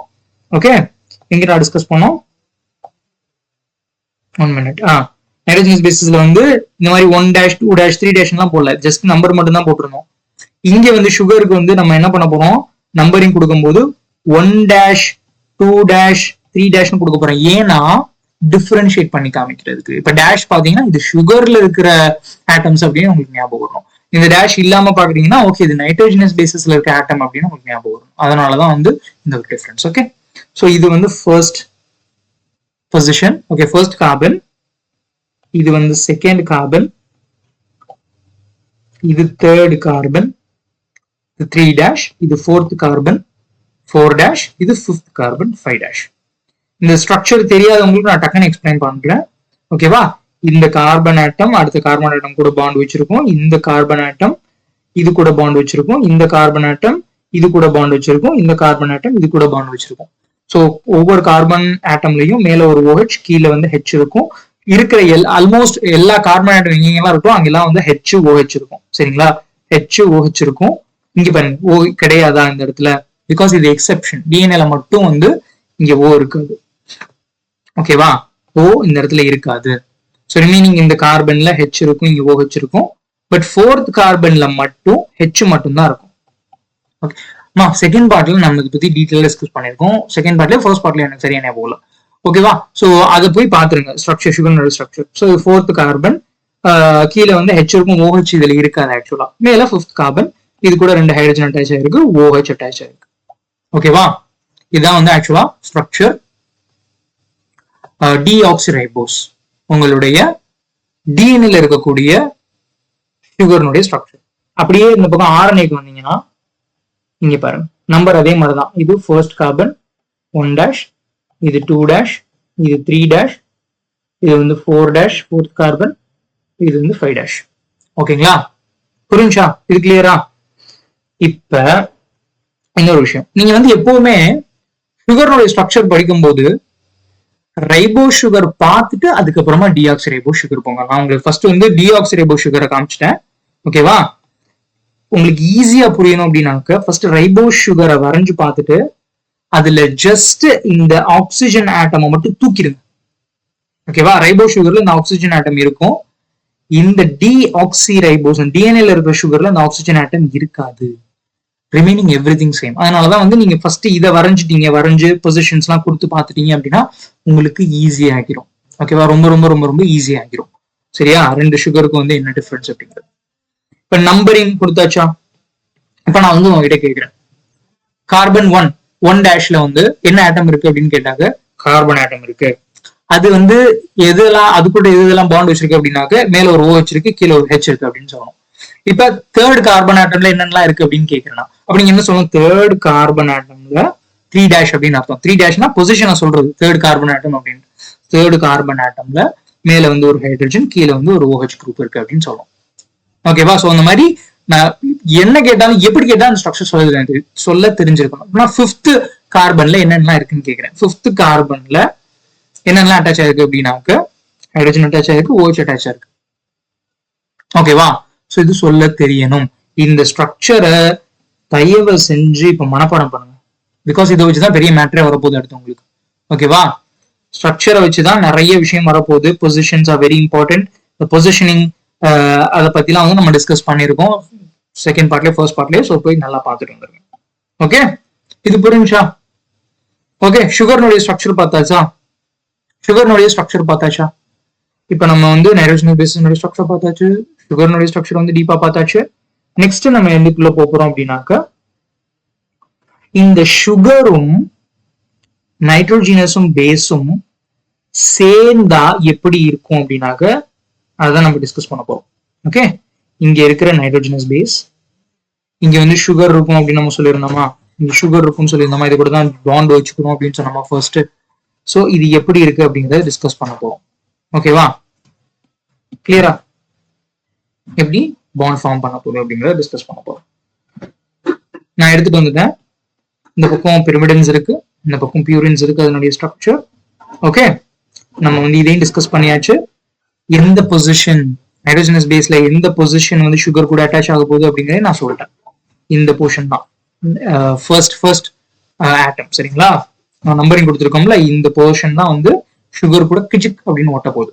ஓகே, எங்கிட்ட டிஸ்கஸ் பண்ணோம்? 1 மினிட். நைட்ரஜனஸ் பேசஸ்ல வந்து இந்த மாதிரி 1 டேஷ் 2 டேஷ் 3 டேஷ் எல்லாம் போடல, ஜஸ்ட் நம்பர் மட்டும் தான் போட்டிருந்தோம். இங்க வந்து சுகருக்கு வந்து நம்ம என்ன பண்ண போறோம், நம்பரிங் கொடுக்கும்போது 1 டேஷ் 2 டேஷ் 3 டேஷ்னு கொடுக்க போறோம். ஏன்னா டிஃபரன்ஷியேட் பண்ணி காமிக்கிறதுக்கு. இப்ப டேஷ் பாத்தீங்கன்னா இது சுகர்ல இருக்கிற ஆட்டம்ஸ் அப்படின்னு உங்களுக்கு ஞாபகம் வரும். இந்த டேஷ் இல்லாம பாக்குறீங்கன்னா ஓகே, இது நைட்ரோஜனஸ் பேசிஸ்ல இருக்க ஆட்டம் அப்படின்னு உங்களுக்கு ஞாபகம் வரும். அதனாலதான் வந்து இந்த ஒரு டிஃபரன்ஸ். ஓகே, சோ இது வந்து first position. Okay, first carbon. இது வந்து செகண்ட் கார்பன். இது தேர்ட் கார்பன். இது 3 டேஷ். இது ஃபோர்த் கார்பன் 4 டேஷ். இது ஃபிஃப்த் கார்பன் 5 டேஷ். இந்த ஸ்ட்ரக்சர் தெரியாதவங்களுக்கு நான் டக்குன்னு எக்ஸ்பிளைன் பண்றேன். ஓகேவா? இந்த கார்பன் ஆட்டம் அடுத்த கார்பன் ஆட்டம் கூட பாண்ட் வச்சிருக்கோம். இந்த கார்பன் ஆட்டம் இது கூட பாண்ட் வச்சிருக்கோம். இந்த கார்பன் ஆட்டம் இது கூட பாண்ட் வச்சிருக்கோம். இந்த கார்பன் ஆட்டம் இது கூட பாண்ட் வச்சிருக்கோம். ஸோ ஒவ்வொரு கார்பன் ஆட்டம்லயும் மேல ஒரு OH, கீழே வந்து H இருக்கும். இருக்கிற ஆல்மோஸ்ட் எல்லா கார்பன் ஆட்டம் எங்கெல்லாம் இருக்கும் அங்கெல்லாம் வந்து HOH இருக்கும். சரிங்களா? HOH இருக்கும். இங்க பாருங்க, O கிடையாதா இந்த இடத்துல? பிகாஸ் இது எக்ஸெப்ஷன். டிஎன்ஏல மட்டும் வந்து இங்க O இருக்காது. ஓகேவா? O இந்த இடத்துல இருக்காது. ஸோ ரிமைனிங் இந்த கார்பன்ல H இருக்கும், இங்க OH இருக்கும். பட் ஃபோர்த் கார்பன்ல மட்டும் H மட்டும் தான் இருக்கும். ஓகே, செகண்ட் பார்ட்ல நம்ம இதை பத்தி டீட்டெயிலா டிஸ்கஸ் பண்ணிருக்கோம். செகண்ட் பார்ட்ல ஃபர்ஸ்ட் பார்ட்ல எனக்கு சரியா ஞாபகம் இல்லை. ஓகேவா? ஸோ அதை போய் பாத்துருங்க structure, sugar structure. So fourth carbon, கீழே வந்து H இருக்கும், OH இதுல இருக்காது ஆக்சுவலா. மேல ஃபிஃப்த் கார்பன், இது கூட 2 ஹைட்ரஜன் அட்டாச் ஆயிருக்கு, OH அட்டாச் ஆயிருக்கு. ஓகேவா? இதுதான் வந்து ஆக்சுவலா ஸ்ட்ரக்சர் டிஆக்சிரைபோஸ், உங்களுடைய டிஎன்ஏல இருக்கக்கூடிய சுகர்னுடைய ஸ்ட்ரக்சர். அப்படியே இந்த பக்கம் ஆர்என்ஏக்கு வந்தீங்கன்னா இங்க பாருங்க, நம்பர் அதே மாதிரிதான். இது ஃபர்ஸ்ட் கார்பன் 1 டேஷ், இது 2 டேஷ், இது 3 டேஷ், இது வந்து 4 டேஷ் ஃபோர்த் கார்பன், இது வந்து 5 டேஷ். ஓகேங்களா? புரிஞ்சா? இது கிளியரா? இப்ப இன்னொரு விஷயம், நீங்க வந்து எப்பவுமே சுகர்னுடைய ஸ்ட்ரக்சர் படிக்கும்போது ரைபோ சுகர் பார்த்துட்டு அதுக்கப்புறமா டிஆக்சி ரைபோ சுகர் போங்க. நான் உங்களுக்கு ஃபர்ஸ்ட் வந்து டிஆக்சி ரைபோ சுகரை காமிச்சிட்டேன். ஓகேவா? உங்களுக்கு ஈஸியா புரியணும் அப்படின்னாக்க ஃபர்ஸ்ட் ரைபோ சுகரை வரைஞ்சு பார்த்துட்டு அதுல ஜஸ்ட் இந்த ஆக்சிஜன் ஆட்டமை மட்டும் தூக்கிடுங்க. ஓகேவா? ரைபோ சுகர்ல இந்த ஆக்சிஜன் ஆட்டம் இருக்கும். இந்த டிஆக்சி ரைபோஸ் டிஎன்ஏல இருக்கிற சுகர்ல இந்த ஆக்சிஜன் ஆட்டம் இருக்காது. Remaining everything same. அதனாலதான் வந்து நீங்க ஃபர்ஸ்ட் இதை வரைஞ்சிட்டீங்க, வரைஞ்சு பொசிஷன்ஸ் எல்லாம் கொடுத்து பார்த்துட்டீங்க அப்படின்னா உங்களுக்கு ஈஸி ஆகிரும். ஓகேவா? ரொம்ப ரொம்ப ரொம்ப ரொம்ப ஈஸி ஆகிரும். சரியா? ரெண்டு சுகருக்கு வந்து என்ன டிஃபரன்ஸ் அப்படிங்கிறது. இப்ப நம்பரிங் கொடுத்தாச்சா? இப்ப நான் வந்து உங்ககிட்ட கேட்கிறேன், கார்பன் 1 வந்து என்ன ஆட்டம் இருக்கு அப்படின்னு கேட்டாங்க, கார்பன் ஆட்டம் இருக்கு. அது வந்து எதெல்லாம் அது கூட எதெல்லாம் பாண்ட் வச்சிருக்கு அப்படின்னாக்க மேல ஒரு OH இருக்கு, கீழே ஒரு H இருக்கு அப்படின்னு சொல்லணும். இப்ப தேர்ட் கார்பன் ஆட்டம்ல என்னெல்லாம் இருக்கு அப்படின்னு கேட்கிறேன். அப்ப நீங்க என்ன சொல்லணும்? தேர்ட் கார்பன் ஆட்டம்ல 3' அப்படின்னு அர்த்தம். 3' பொசிஷனை சொல்றது தேர்ட் கார்பன் ஆட்டம் அப்படின்னு. தேர்ட் கார்பன் ஆட்டம்ல மேல வந்து ஒரு ஹைட்ரஜன், கீழே வந்து ஒரு OH குரூப் இருக்கு அப்படின்னு சொல்லணும். ஓகேவா? சோ அந்த மாதிரி நான் என்ன கேட்டாலும் எப்படி கேட்டாலும் அந்த ஸ்ட்ரக்சர் சொல்ல தெரிஞ்சிருக்கணும். நான் 5th கார்பன்ல என்னென்னலாம் இருக்குன்னு கேட்கிறேன். 5th கார்பன்ல என்னென்னலாம் அட்டாச் ஆயிருக்கு அப்படின்னாக்க ஹைட்ரஜன் அட்டாச் ஆயிருக்கு, OH அட்டாச் ஆயிருக்கு. ஓகேவா? சோ இது சொல்ல தெரியணும். இந்த ஸ்ட்ரக்சரை தயவு செஞ்சு இப்ப மனப்பாடம் பண்ணுங்க. பிகாஸ் இதை வச்சுதான் பெரிய மேட்டரே வரப்போகுது அடுத்து உங்களுக்கு. ஓகேவா? ஸ்ட்ரக்சரை வச்சுதான் நிறைய விஷயம் வரப்போகுது. Positions are very important. Positioning அதை பத்திலாம் வந்து நம்ம டிஸ்கஸ் பண்ணிருக்கோம் செகண்ட் பார்ட்லயே, ஃபர்ஸ்ட் பார்ட்லயே. ஸோ போய் நல்லா பார்த்துட்டு வந்துருங்க. ஓகே, இது புரிஞ்சா? ஓகே, சுகர்னுடைய ஸ்ட்ரக்சர் பார்த்தாச்சா? சுகர்னுடைய ஸ்ட்ரக்சர் பார்த்தாச்சா? இப்ப நம்ம வந்து நைட்ரோஜன் பேஸினுடைய ஸ்ட்ரக்சர் பார்த்தாச்சு, சுகர்னுடைய ஸ்ட்ரக்சர் வந்து டீப்பா பார்த்தாச்சு. நெக்ஸ்ட் நம்ம எதுக்குள்ள போறோம் அப்படின்னாக்க, இந்த சுகரும் நைட்ரோஜினஸும் பேஸும் சேர்ந்தா எப்படி இருக்கும் அப்படின்னாக்க அதான் நம்ம டிஸ்கஸ் பண்ண போறோம். ஓகே, இங்க இருக்கிற நைட்ரோஜனஸ் பேஸ், இங்க வந்து சுகர் இருக்கும் அப்படின்னு நம்ம சொல்லியிருந்தோமா, இங்க சுகர் இருக்கும்னு சொல்லியிருந்தோமா, இது கூட தான் பாண்ட் வச்சுக்கணும் அப்படின்னு சொன்னோமா ஃபர்ஸ்ட். ஸோ இது எப்படி இருக்கு அப்படிங்கறத டிஸ்கஸ் பண்ண போறோம். ஓகேவா? கிளியரா? எப்படி பாண்ட் ஃபார்ம் பண்ண போறோம் அப்படிங்கறத டிஸ்கஸ் பண்ண போறோம். நான் எடுத்துட்டு வந்துட்டேன். இந்த பக்கம் பிரமிடன்ஸ் இருக்கு, இந்த பக்கம் பியூரின்ஸ் இருக்கு, அதனுடைய ஸ்ட்ரக்சர். ஓகே, நம்ம வந்து இதையும் டிஸ்கஸ் பண்ணியாச்சு. எந்த பொசிஷன் நைட்ரோஜனஸ் பேஸ்ல எந்த பொசிஷன் வந்து சுகர் கூட அட்டாச் ஆக போகுது அப்படிங்கறத நான் சொல்லிட்டேன். இந்த போர்ஷன் தான் ஃபர்ஸ்ட் ஆட்டம். சரிங்களா? நம்பரிங் கொடுத்துருக்கோம்ல, இந்த போர்ஷன் தான் வந்து சுகர் கூட கிச்சிக் அப்படின்னு ஒட்ட போகுது.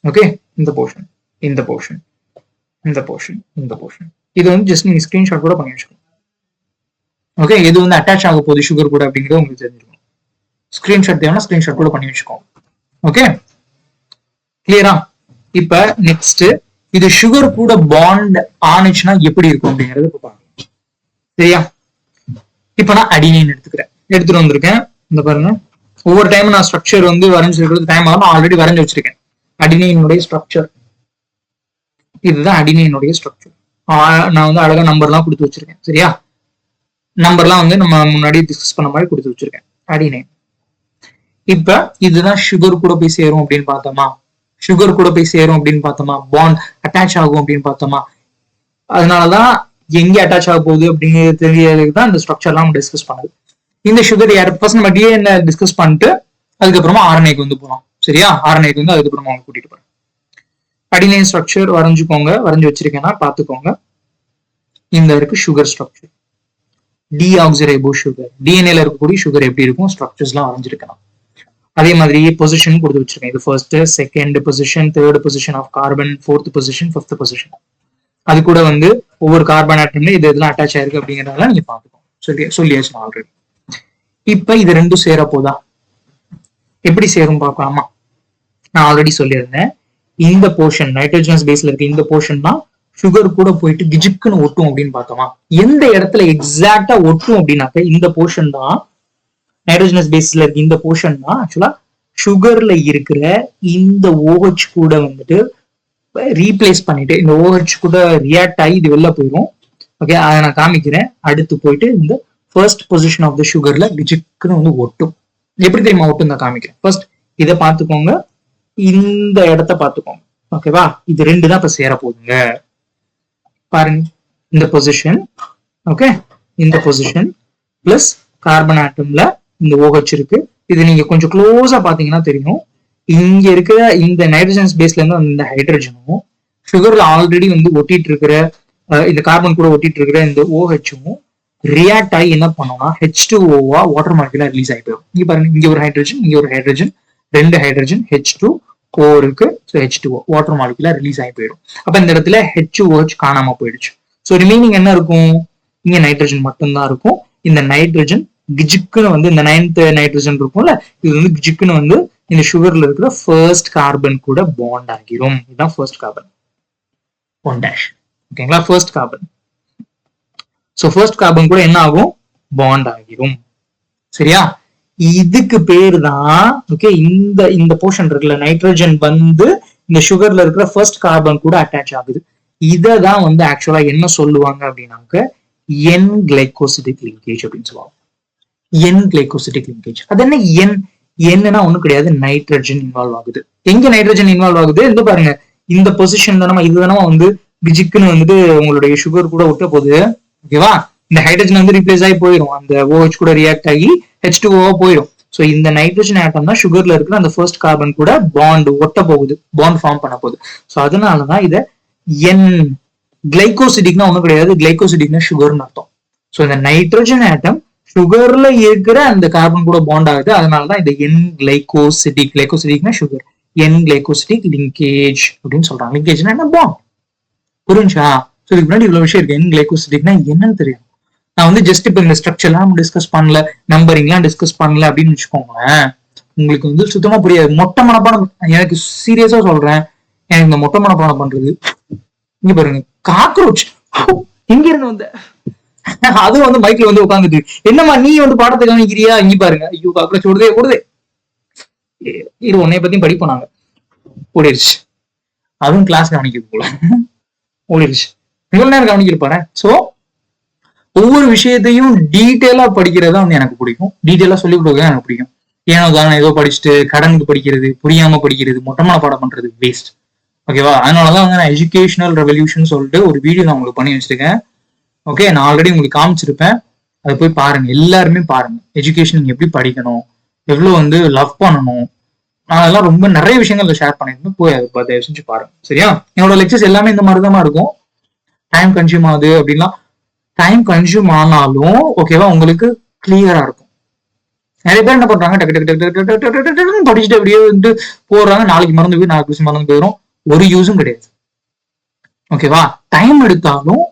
ஓகே, இந்த போர்ஷன், இந்த போர்ஷன், இந்த போர்ஷன், இந்த போர்ஷன். இது வந்து ஜஸ்ட் நீங்க ஸ்கிரீன்ஷாட் கூட பண்ணி வச்சுக்கோங்க. ஓகே, இது வந்து அட்டாச் ஆக போகுது சுகர் கூட அப்படிங்கிறது உங்களுக்கு தெரிஞ்சிருக்கும். ஸ்கிரீன்ஷாட் தேவைன்னா ஸ்கிரீன்ஷாட் கூட பண்ணி வச்சுக்கோங்க. ஓகே, கிளியரா? இப்ப நெக்ஸ்ட், இது சுகர் கூட பாண்ட் ஆனிச்சுன்னா எப்படி இருக்கும் அப்படிங்கறது இப்ப பாருங்க. சரியா? இப்ப நான் அடினைன் எடுத்துட்டு வந்திருக்கேன். இந்த பாருங்க, ஒவ்வொரு டைம் நான் ஸ்ட்ரக்சர் வந்து வரைஞ்சிருக்கிறது டைம் ஆகும். ஆல்ரெடி வரைஞ்சு வச்சிருக்கேன் அடினைனுடைய ஸ்ட்ரக்சர். இதுதான் அடினைனுடைய ஸ்ட்ரக்சர். நான் வந்து அழகா நம்பர்லாம் கொடுத்து வச்சிருக்கேன். சரியா? நம்பர்லாம் வந்து நம்ம முன்னாடி டிஸ்கஸ் பண்ண மாதிரி கொடுத்து வச்சிருக்கேன். அடினைன். இப்ப இதுதான் சுகர் கூட போய் சேரும் அப்படின்னு பார்த்தோமா, சுகர் கூட போய் சேரும் அப்படின்னு பார்த்தோமா, பாண்ட் அட்டாச் ஆகும் அப்படின்னு பார்த்தோமா. அதனாலதான் எங்க அட்டாச் ஆக போகுது அப்படிங்கிறது தெரியறதுக்கு தான் இந்த ஸ்ட்ரக்சர்லாம் டிஸ்கஸ் பண்ணது. இந்த சுகர் யார் ஃபர்ஸ்ட் நம்ம டிஎன்ஏ டிஸ்கஸ் பண்ணிட்டு அதுக்கப்புறமா ஆர்என்ஏக்கு வந்து போகலாம். சரியா? ஆர்என்ஏக்கு வந்து அதுக்கப்புறமா அவங்க கூட்டிட்டு போறேன். அடினைன் ஸ்ட்ரக்சர் வரைஞ்சுக்கோங்க, வரைஞ்சு வச்சிருக்கேன்னா பாத்துக்கோங்க. இந்த இருக்கு சுகர் ஸ்ட்ரக்சர், டிஆக்சிரைபோ சுகர். டிஎன்ஏல இருக்கக்கூடிய சுகர் எப்படி இருக்கும் ஸ்ட்ரக்சர்ஸ் எல்லாம் வரைஞ்சிருக்கலாம். அதே மாதிரி பொசிஷன் கொடுத்து வச்சிருக்கேன். இது first, second position, third position of carbon, fourth position, fifth position. அது கூட வந்து ஒவ்வொரு கார்பன் ஆட்டம்ல இது இதெல்லாம் அட்டாச் ஆயிருக்கு அப்படிங்கறதால நீங்க பாத்துக்கோங்க. சொல்லியாச்சு ஆல்ரெடி. இப்ப இது ரெண்டும் சேர போதா? எப்படி சேரும் பார்க்கலாமா? நான் ஆல்ரெடி சொல்லியிருந்தேன், இந்த போர்ஷன் நைட்ரோஜனஸ் பேஸ்ல இருக்க இந்த போர்ஷன் தான் சுகர் கூட போயிட்டு கிஜிக்குன்னு ஒட்டும் அப்படின்னு பார்த்தோமா. எந்த இடத்துல எக்ஸாக்டா ஒட்டும் அப்படின்னாக்க இந்த போர்ஷன் தான், நைட்ரோஜனஸ் பேஸ்ல இருக்க இந்த போர்ஷன் தான் ஆக்சுவலா சுகர்ல இருக்கிற இந்த OH கூட வந்துட்டு ரீப்ளேஸ் பண்ணிட்டு இந்த OH கூட ரியாக்ட் ஆகி இது வெளில போயிடும். ஓகே, அதை நான் காமிக்கிறேன். அடுத்து போயிட்டு இந்த ஃபர்ஸ்ட் பொசிஷன் ஆஃப் த சுகர்ல கிஜிக்குன்னு வந்து ஒட்டும். எப்படி தெரியுமா ஒட்டும் தான் காமிக்கிறேன். ஃபர்ஸ்ட் இதை பார்த்துக்கோங்க, இந்த இடத்த பார்த்துக்கோங்க. ஓகேவா? இது ரெண்டு தான் இப்ப சேர போகுதுங்க. பாருங்க, இந்த பொசிஷன், ஓகே, இந்த பொசிஷன் பிளஸ் கார்பன் ஆட்டம்ல இந்த OH இருக்கு. இது நீங்க கொஞ்சம் க்ளோஸா பாத்தீங்கன்னா தெரியும். இங்க இருக்கிற இந்த நைட்ரஜன் பேஸ்ல இருந்து இந்த ஹைட்ரஜனும் சுகர்ல ஆல்ரெடி வந்து ஒட்டிட்டு இருக்கிற இந்த கார்பன் கூட ஒட்டிட்டு இருக்கிற இந்த OHும் ரியாக்ட் ஆகி என்ன பண்ணோம்னா H2O வாட்டர் மாலிகுலா ரிலீஸ் ஆகி போயிடும். இங்க பாருங்க, இங்க ஒரு ஹைட்ரஜன், இங்க ஒரு ஹைட்ரஜன், ரெண்டு ஹைட்ரஜன் H2O இருக்கு. ஸோ H2O வாட்டர் மாலிகுலா ரிலீஸ் ஆகி போயிடும். அப்ப இந்த இடத்துல HOH காணாம போயிடுச்சு. ஸோ ரிமைனிங் என்ன இருக்கும்? இங்க நைட்ரஜன் மட்டும்தான் இருக்கும். இந்த நைட்ரஜன் கிஜிக்குன்னு வந்து இந்த 9th நைட்ரஜன் இருக்கும்ல, இது வந்து கிஜிக்குன்னு வந்து இந்த சுகர்ல இருக்கிற ஃபர்ஸ்ட் கார்பன் கூட பாண்ட் ஆகிரும். இதுதான் ஃபர்ஸ்ட் கார்பன் 1'. ஓகேங்களா? First carbon. So first carbon கூட என்ன ஆகும்? பாண்ட் ஆகிரும். சரியா? இதுக்கு பேரு தான் ஓகே, இந்த போர்ஷன் இருக்குல்ல, நைட்ரஜன் வந்து இந்த சுகர்ல இருக்கிற ஃபர்ஸ்ட் கார்பன் கூட அட்டாச் ஆகுது. இததான் வந்து ஆக்சுவலா என்ன சொல்லுவாங்க அப்படின்னாக்க என் கிளைகோசிடிக் லிங்கேஜ் அப்படின்னு சொல்லுவாங்க. என் கிளைகோசிடிக் லிங்கேஜ். அது என்ன என்? என்னன்னா ஒண்ணும் கிடையாது, நைட்ரஜன் இன்வால்வ் ஆகுது. எங்க நைட்ரஜன் இன்வால்வ் ஆகுது? இந்த பாருங்க, இந்த பொசிஷன் தானே, இதுதானே வந்து பிஜிக்குன்னு வந்துட்டு உங்களுடைய சுகர் கூட ஒட்ட போகுது. ஓகேவா? இந்த ஹைட்ரஜன் வந்து ரீப்ளேஸ் ஆகி போயிடும், அந்த OH கூட ரியாக்ட் ஆகி H2O போயிடும். ஸோ இந்த நைட்ரஜன் ஆட்டம் தான் சுகர்ல இருக்கிற அந்த ஃபர்ஸ்ட் கார்பன் கூட பாண்ட் ஒட்ட போகுது, பாண்ட் ஃபார்ம் பண்ண போகுது. ஸோ அதனாலதான் இதை என் கிளைகோசிடிக்னா ஒண்ணும் கிடையாது, கிளைகோசிடிக்னா சுகர்னு அர்த்தம். ஸோ இந்த நைட்ரஜன் ஆட்டம் சுகர்ல இருக்கிற அந்த கார்பன் கூட பாண்ட் ஆகுது, அதனாலதான் இந்த என் கிளைகோசிடிக், கிளைகோசிடிக்னா சுகர், என் கிளைகோசிடிக் லிங்கேஜ் அப்படின்னு சொல்றாங்க. லிங்கேஜ்னா என்ன? பாண்ட். புரிஞ்சா? ஸோ இதுக்கு முன்னாடி இவ்வளவு விஷயம் இருக்கு. என் கிளைகோசிடிக்னா என்னன்னு தெரியும். நான் வந்து ஜஸ்ட் இப்ப இந்த ஸ்ட்ரக்சர்லாம் டிஸ்கஸ் பண்ணல, நம்பரிங்லாம் டிஸ்கஸ் பண்ணல அப்படின்னு வச்சுக்கோங்களேன், உங்களுக்கு வந்து சுத்தமா புரியாது. மொட்டை மனப்பாடம், எனக்கு சீரியஸா சொல்றேன், எனக்கு இந்த மொட்டை மனப்பாடம் பண்றது, இங்க பாருங்க, காக்ரோச் எங்க இருந்து வந்த, அதுவும் வந்து மைக்ல வந்து உட்காந்துட்டு, என்னம்மா நீ வந்து பாடத்தை கவனிக்கிறியா, இங்க பாருங்க, ஐயோ காக்ரோச் ஓடுதே. இது உன்னைய பத்தியும் படிப்போம் நாங்க. ஓடிடுச்சு, அதுவும் கிளாஸ் கவனிக்கிறது போல ஓடிடுச்சு. இவ்வளவு நேரம் கவனிக்கிட்டு. சோ ஒவ்வொரு விஷயத்தையும் டீட்டெயிலா படிக்கிறதா வந்து எனக்கு பிடிக்கும், டீட்டெயிலா சொல்லிக் கொடுக்கறது எனக்கு பிடிக்கும். ஏனோ தானே ஏதோ படிச்சுட்டு கடனுக்கு படிக்கிறது, புரியாம படிக்கிறது, மொட்டமான பாடம் பண்றது வேஸ்ட். ஓகேவா? அதனாலதான் வந்து நான் எஜுகேஷனல் ரெவல்யூஷன் சொல்லிட்டு ஒரு வீடியோ நான் உங்களுக்கு பண்ணி வச்சிருக்கேன். ஓகே, நான் ஆல்ரெடி உங்களுக்கு காமிச்சிருப்பேன், அதை போய் பாருங்க, எல்லாருமே பாருங்க. எஜுகேஷன் நீங்க எப்படி படிக்கணும், எவ்வளவு வந்து லவ் பண்ணணும், நான் அதெல்லாம் ரொம்ப நிறைய விஷயங்கள்ல ஷேர் பண்ணிருந்தேன், போய் அதை தயவு செஞ்சு பாருங்க. சரியா? என்னோட லெக்சர்ஸ் எல்லாமே இந்த மாதிரி தான் இருக்கும். டைம் கன்சியூம் ஆகுது அப்படின்லாம், டைம் கன்சியூம் ஆனாலும் ஓகேவா, உங்களுக்கு கிளியரா இருக்கும். நிறைய பேர் என்ன பண்றாங்க, டக்கு டக்கு டக்கு டக்கு டக்கு படிச்சுட்டு அப்படியே வந்து போடுறாங்க, நாளைக்கு மறந்து போய் நாளைக்கு விஷயம் மறந்து போயிடும், ஒரு யூஸும் கிடையாது. ஓகேவா? டைம் எடுத்தாலும்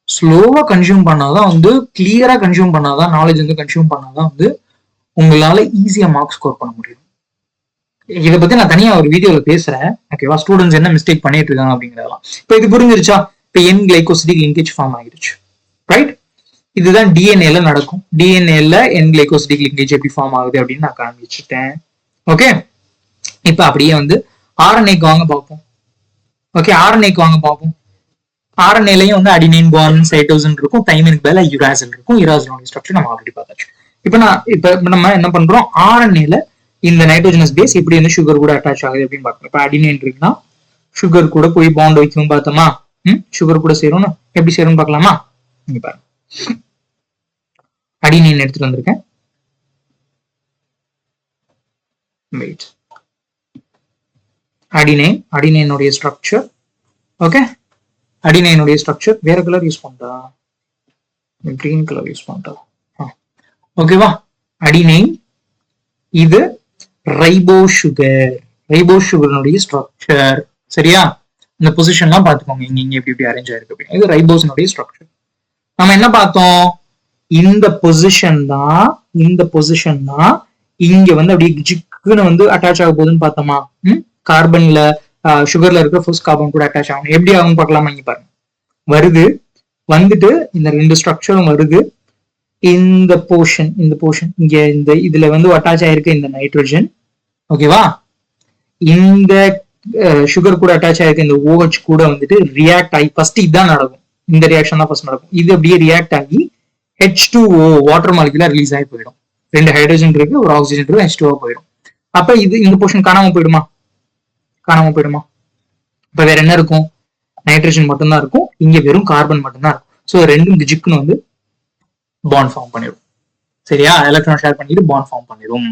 ஸ்லோவா கன்சியூம் பண்ணாதான் வந்து, கிளியரா கன்சியூம் பண்ணாதான், நாலேஜ் வந்து கன்சியூம் பண்ணாதான் வந்து உங்களால ஈஸியா மார்க் ஸ்கோர் பண்ண முடியும். இதை பத்தி நான் தனியா ஒரு வீடியோல பேசுறேன். ஓகேவா? ஸ்டூடெண்ட்ஸ் என்ன மிஸ்டேக் பண்ணிட்டு இருக்காங்க அப்படிங்கிறதெல்லாம். இப்ப இது புரிஞ்சிருச்சா? இப்ப என் கிளைகோசிடிக் லிங்கேஜ் ஃபார்ம் ஆகிடுச்சு, ரைட்? இதுதான் டிஎன்ஏல நடக்கும். டிஎன்ஏல என் கிளைகோசிடிக் லிங்கேஜ் எப்படி ஃபார்ம் ஆகுது அப்படின்னு நான் காமிச்சிட்டேன். ஓகே, இப்ப அப்படியே வந்து ஆர்என்ஏக்கு வாங்க பார்ப்போம். ஓகே, ஆர்என்ஏக்கு வாங்க பார்ப்போம். ஆர்என்ஏலையும் வந்து அடினைன், குவானின், சைட்டோசின் இருக்கும், தைமினுக்கு பதிலா யுராசில் இருக்கும். யுராசிலோட ஸ்ட்ரக்சர் நம்ம ஆல்ரெடி பார்த்தாச்சு. இப்ப நம்ம என்ன பண்றோம், ஆர்என்ஏல இந்த நைட்ரோஜனஸ் பேஸ் எப்படி வந்து சுகர் கூட அட்டாச் ஆகுது அப்படின்னு பார்க்கணும். இப்ப அடினைன் இருக்குன்னா சுகர் கூட போய் பாண்ட் வைக்கும் பார்த்தோமா, சுகர் கூட சேரும்னு, எப்படி சேரும்னு பார்க்கலாமா? இங்க பாருங்க, அடினைன் எடுத்துட்டு வந்திருக்கேன். வெயிட், அடினைனுடைய ஸ்ட்ரக்சர். ஓகே, அடினைனுடைய ஸ்ட்ரக்சர் வேற கலர் யூஸ் பண்றா, கிரீன் கலர் யூஸ் பண்றா. ஓகேவா? அடினைன், இது ரைபோ சுகருடைய ஸ்ட்ரக்சர். சரியா? இந்த பொசிஷன்லாம் பார்த்துக்கோங்க, இங்க எப்படி அரேஞ்ச் ஆயிருக்கு அப்படின்னு. இது ரைபோஸினுடைய ஸ்ட்ரக்சர். நம்ம என்ன பார்த்தோம், இந்த பொசிஷன் தான் இங்க வந்து அப்படியே ஜிக்குன்னு வந்து அட்டாச் ஆக போகுதுன்னு பார்த்தோமா. கார்பன்ல சுகர்ல இருக்கிற ஃபர்ஸ்ட் கார்பன் கூட அட்டாச் ஆகணும். எப்படி ஆகும் பார்க்கலாமா? இங்க பாருங்க, வருது, வந்துட்டு இந்த ரெண்டு ஸ்ட்ரக்சரும் வருது. இந்த போர்ஷன் இங்க இந்த இதுல வந்து அட்டாச் ஆயிருக்கு இந்த நைட்ரஜன். ஓகேவா? இந்த சுகர் கூட அட்டாச் ஆயிருக்கு இந்த OH கூட வந்துட்டு ரியாக்ட் ஆகி, ஃபர்ஸ்ட் இதுதான் நடக்கும், இந்த ரியாக்ஷன் தான் ஃபர்ஸ்ட் நடக்கும். இது அப்படியே ரியாக்ட் ஆகி H2O வாட்டர் மாலிகுலா ரிலீஸ் ஆகி போயிடும். ரெண்டு ஹைட்ரஜன் இருக்கு, ஒரு ஆக்சிஜன் இருக்கு, H2O போயிடும். அப்ப இது இந்த போர்ஷன் காணாம போயிடுமா? இப்ப வேற என்ன இருக்கும்? நைட்ரஜன் மட்டும்தான் இருக்கும், இங்க வெறும் கார்பன் மட்டும்தான் இருக்கும். ஸோ ரெண்டும் ஜிக்குன்னு வந்து பாண்ட் ஃபார்ம் பண்ணிடும். சரியா? எலக்ட்ரான் ஷேர் பண்ணிட்டு பாண்ட் ஃபார்ம் பண்ணிடும்.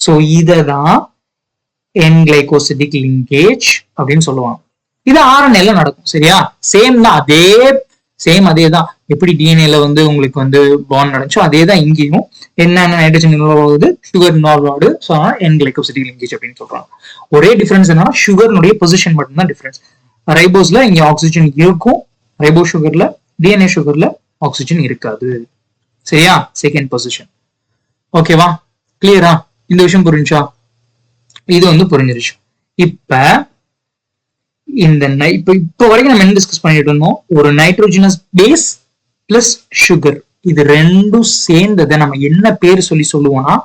ஸோ இததான் என் கிளைகோசிடிக் லிங்கேஜ் அப்படின்னு சொல்லுவாங்க. இது RNA-ல நடக்கும். சரியா? சேம் தான், அதே தான். எப்படி டிஎன்ஏல வந்து உங்களுக்கு வந்து பாண்ட் நடந்துச்சோ அதே தான் இங்கேயும். என்னென்ன நைட்ரஜன் இன்வால்வ் ஆகுது, சுகர் இன்வால்வ் ஆகுது. ஸோ என் கிளைகோசிடிக் லிங்கேஜ் அப்படின்னு சொல்றாங்க. ஒரே டிஃபரன்ஸ் என்னன்னா சுகர்னுடைய பொசிஷன் மட்டும்தான் டிஃபரன்ஸ். ரைபோஸ்ல இங்க ஆக்சிஜன் இருக்கும், ரைபோ சுகர்ல, டிஎன்ஏ சுகர்ல ஆக்சிஜன் இருக்காது. சரியா? Second position. ஓகேவா? கிளியரா? இந்த விஷயம் புரிஞ்சா? இது வந்து புரிஞ்சிருச்சு. இப்ப இந்த இப்ப வரைக்கும் நம்ம என்ன டிஸ்கஸ் பண்ணிட்டு இருந்தோம்? ஒரு நைட்ரோஜனஸ் பேஸ் பிளஸ் சுகர், இது ரெண்டும் சேர்ந்ததை நம்ம என்ன பேர் சொல்லுவோம்னா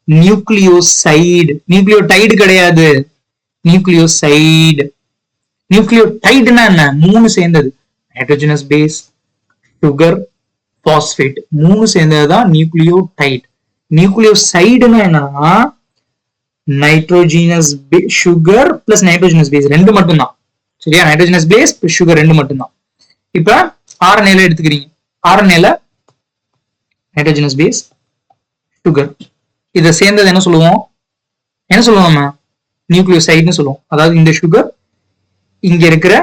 நியூக்ளியோசைடு. நியூக்ளியோடைடு கிடையாது, நியூக்ளியோசைடு. நியூக்ளியோடைடுனா என்ன? 3 சேர்ந்தது. நைட்ரோஜனஸ் பேஸ், சுகர், பாஸ்பேட், 3 சேர்ந்ததுதான் நியூக்ளியோடைடு. நியூக்ளியோசைடுனா என்னன்னா nitrogenous sugar plus nitrogenous base 2 மட்டும்தான். சரியா? நைட்ரோஜனஸ் பேஸ் பிளஸ் சுகர் 2 மட்டும்தான். இப்ப RNA-ல எடுத்துக்கிறீங்க. RNA-ல நைட்ரோஜனஸ் பேஸ், சுகர், இதை சேர்ந்தது என்ன சொல்லுவோம்? நம்ம நியூக்ளியோசைடுன்னு சொல்லுவோம். அதாவது இந்த சுகர் இங்க இருக்கிற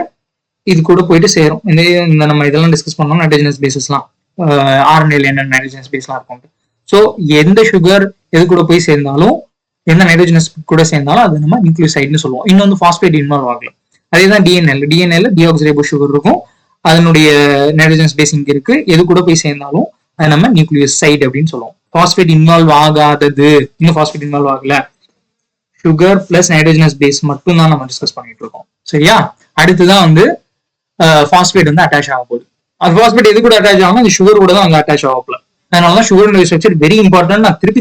இது கூட போயிட்டு சேரும். இந்த நம்ம இதெல்லாம் டிஸ்கஸ் பண்ணோம், நைட்ரோஜனஸ் பேசஸ்லாம் RNA-ல என்ன நைட்ரோஜனஸ் பேஸ்லாம் இருக்கும். ஸோ எந்த சுகர் எது கூட போய் சேர்ந்தாலும், எந்த நைட்ரோஜனஸ் கூட சேர்ந்தாலும் அது நம்ம நியூக்ளியோசைடுன்னு சொல்லுவோம். இன்னும் வந்து பாஸ்பேட் இன்வால்வ் ஆகல. அதேதான் டிஎன்ஏல டிஆக்சிரைபோ சுகர் இருக்கும், அதனுடைய நைட்ரோஜனஸ் பேஸ் இங்க இருக்கு. எது கூட போய் சேர்ந்தாலும் அது நம்ம நியூக்ளியோசைடு அப்படின்னு சொல்லுவோம். பாஸ்பேட் இன்வால்வ் ஆகாதது, இன்னும் பாஸ்பேட் இன்வால்வ் ஆகல, சுகர் பிளஸ் நைட்ரோஜனஸ் பேஸ் மட்டும் தான் நம்ம டிஸ்கஸ் பண்ணிட்டு இருக்கோம். சரியா? அடுத்துதான் வந்து பாஸ்பேட் வந்து அட்டாச் ஆக போகுது. அது பாஸ்பேட் எது கூட அட்டாச் ஆகும்? அந்த சுகர் கூட தான் அங்க அட்டாச் ஆகல. அதனாலதான் சுகர் ஸ்ட்ரக்சர் வெரி இம்பார்ட்டன்ட். நான் திருப்பி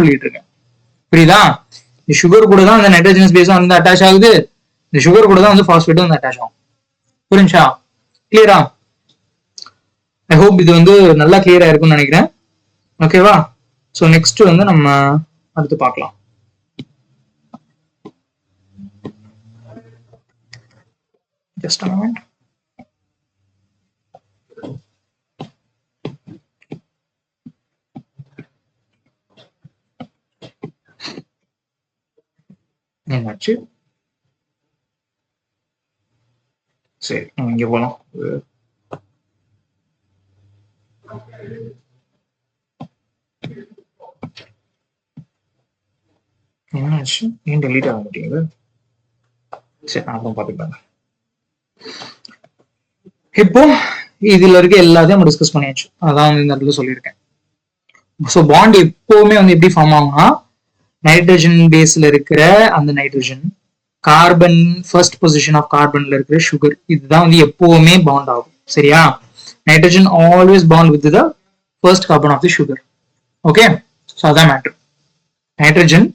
சொல்லிட்டு இருக்கேன். புரியுதா? இந்த சுகர் கூட தான் அந்த நைட்ரோஜனஸ் பேஸும் வந்து அட்டாச் ஆகுது, இந்த சுகர் கூட தான் வந்து பாஸ்பேட்டும் வந்து அட்டாச் ஆகும். புரிஞ்சா? கிளியரா? ஐ ஹோப் இது வந்து நல்லா கிளியரா இருக்கும்னு நினைக்கிறேன். ஓகேவா? ஸோ நெக்ஸ்ட் வந்து நம்ம அடுத்து பார்க்கலாம். Just a moment. என்னாச்சு? சரி, இங்க போலாம். என்னாச்சு? ஏன் டெலீட் ஆக மாட்டேங்குது? சரி, அப்புறம் பார்த்துக்கலாம். இப்போ இதுல இருக்க எல்லாத்தையும் நம்ம டிஸ்கஸ் பண்ணியாச்சு. அதான் வந்து இந்த இடத்துல சொல்லியிருக்கேன். ஸோ பாண்ட் எப்பவுமே வந்து எப்படி ஃபார்ம் ஆகும்னா, நைட்ரஜன் பேஸ்ல இருக்கிற அந்த nitrogen, carbon first position of கார்பன்ல இருக்கிற சுகர், இதுதான் வந்து எப்பவுமே பாண்ட் ஆகும். சரியா? Nitrogen always bond with the first carbon of the sugar. Okay? So அதான் மேட்டர். நைட்ரஜன்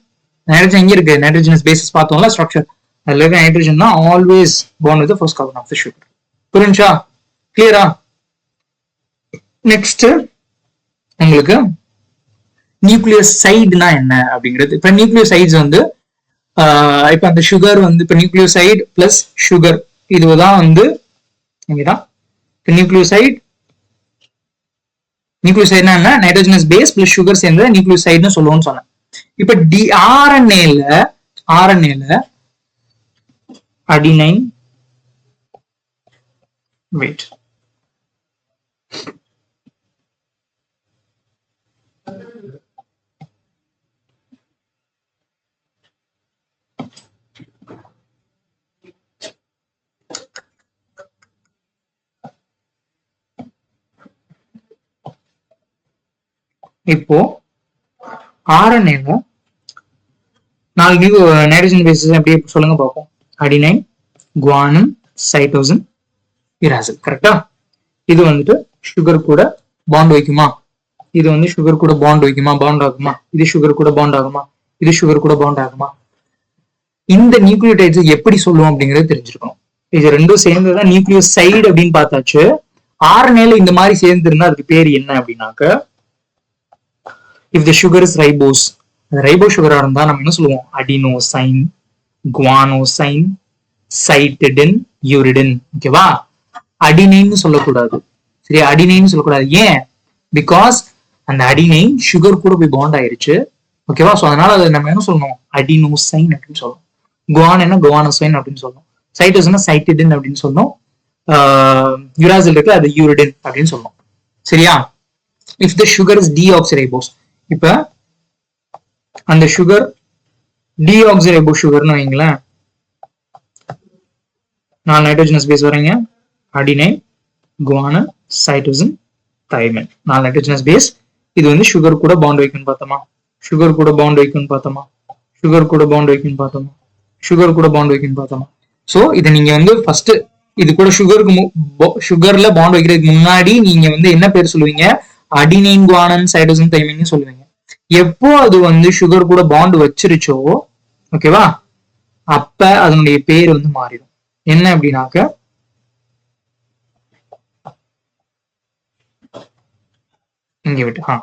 எங்க இருக்கு? நைட்ரஜனஸ் பேசஸ் பார்த்தோம்ல ஸ்ட்ரக்சர், அதுல இருக்க நைட்ரஜன் தான் always bond with the first carbon of the sugar. புரிஞ்சா? கிளியரா? நெக்ஸ்ட் உங்களுக்கு நியூக்ளியோசைடுனா என்ன அப்படிங்கிறது. இப்ப நியூக்ளியோசைட்ஸ் வந்து இப்ப அந்த சுகர் வந்து இப்ப நியூக்ளியோசைடு பிளஸ் சுகர் இதுதான் வந்து இங்கதான் நியூக்ளியோசைடுனா என்ன? நைட்ரோஜனஸ் பேஸ் பிளஸ் சுகர் சேர்ந்து நியூக்ளியோசைடுன்னு சொல்லுவோம்னு சொன்னேன். இப்ப RNA-ல அடினைன், வெயிட், இப்போ RNA-ல 4 நைட்ரஜன் பேசஸ் எப்படி சொல்லுங்க பார்ப்போம். Adenine, guanine, cytosine, uracil. கரெக்டா? இது வந்துட்டு சுகர் கூட பாண்ட் வைக்குமா? இது வந்து சுகர் கூட பாண்ட் வைக்குமா? பாண்ட் ஆகுமா? இது சுகர் கூட பாண்ட் ஆகுமா? இது சுகர் கூட பாண்ட் ஆகுமா? இந்த நியூக்ளியோடைட்ஸ் எப்படி சொல்லுவோம் அப்படிங்கறது தெரிஞ்சிருக்கணும். இது ரெண்டும் சேர்ந்ததான் நியூக்ளியோசைடு அப்படின்னு பார்த்தாச்சு. RNA-ல இந்த மாதிரி சேர்ந்து இருந்தா அதுக்கு பேர் என்ன அப்படின்னாக்க, if the sugar is ribose, ribo சுகரா இருந்தா நம்ம என்ன சொல்லுவோம்? Adenosine, guanosine, cytidine, uridine. ஓகேவா? அடினைன்னு சொல்லக்கூடாது. சரி, அடினைன்னு சொல்லக்கூடாது. ஏன்? பிகாஸ் அந்த அடினைன் சுகர் கூட போய் பாண்ட் ஆயிருச்சு. ஓகேவா? ஸோ அதனால அதை நம்ம என்ன சொல்லணும்? அடினோசைன் அப்படின்னு சொல்லணும். குவான் என்ன குவானோசைன் அப்படின்னு சொல்லணும். சைட்டோசின் சைட்டிடின் அப்படின்னு சொல்லணும். யுராசில் இருக்கு அது யூரிடின் அப்படின்னு சொல்லணும். சரியா? If the sugar is deoxyribose, இப்ப அந்த சுகர் டீஆக்சிரைபோஸ் சுகர்னு வைங்களேன், 4 நைட்ரோஜனஸ் பேஸ் வரீங்க, adenine, guanine, cytosine, thymine, 4 nitrogenous base. இது வந்து சுகர் கூட பாண்ட் வைக்குன்னு பார்த்தோமா, சுகர் கூட பாண்ட் வைக்குன்னு பார்த்தோமா, சுகர் கூட பாண்ட் வைக்குன்னு பார்த்தோமா, சுகர் கூட பாண்ட் வைக்குன்னு பார்த்தோமா. ஸோ இதை நீங்க வந்து ஃபர்ஸ்ட் இது கூட சுகர்ல பாண்ட் வைக்கிறதுக்கு முன்னாடி நீங்க வந்து என்ன பேர் சொல்லுவீங்க? அடினைன், குவானன், சைட்டோசின், தைமின் சொல்லுவீங்க. எப்போ அது வந்து சுகர் கூட பாண்ட் வச்சிருச்சோ, ஓகேவா, அப்ப அதனுடைய பேர் வந்து மாறிடும். என்ன அப்படின்னாக்க இங்க விட்டு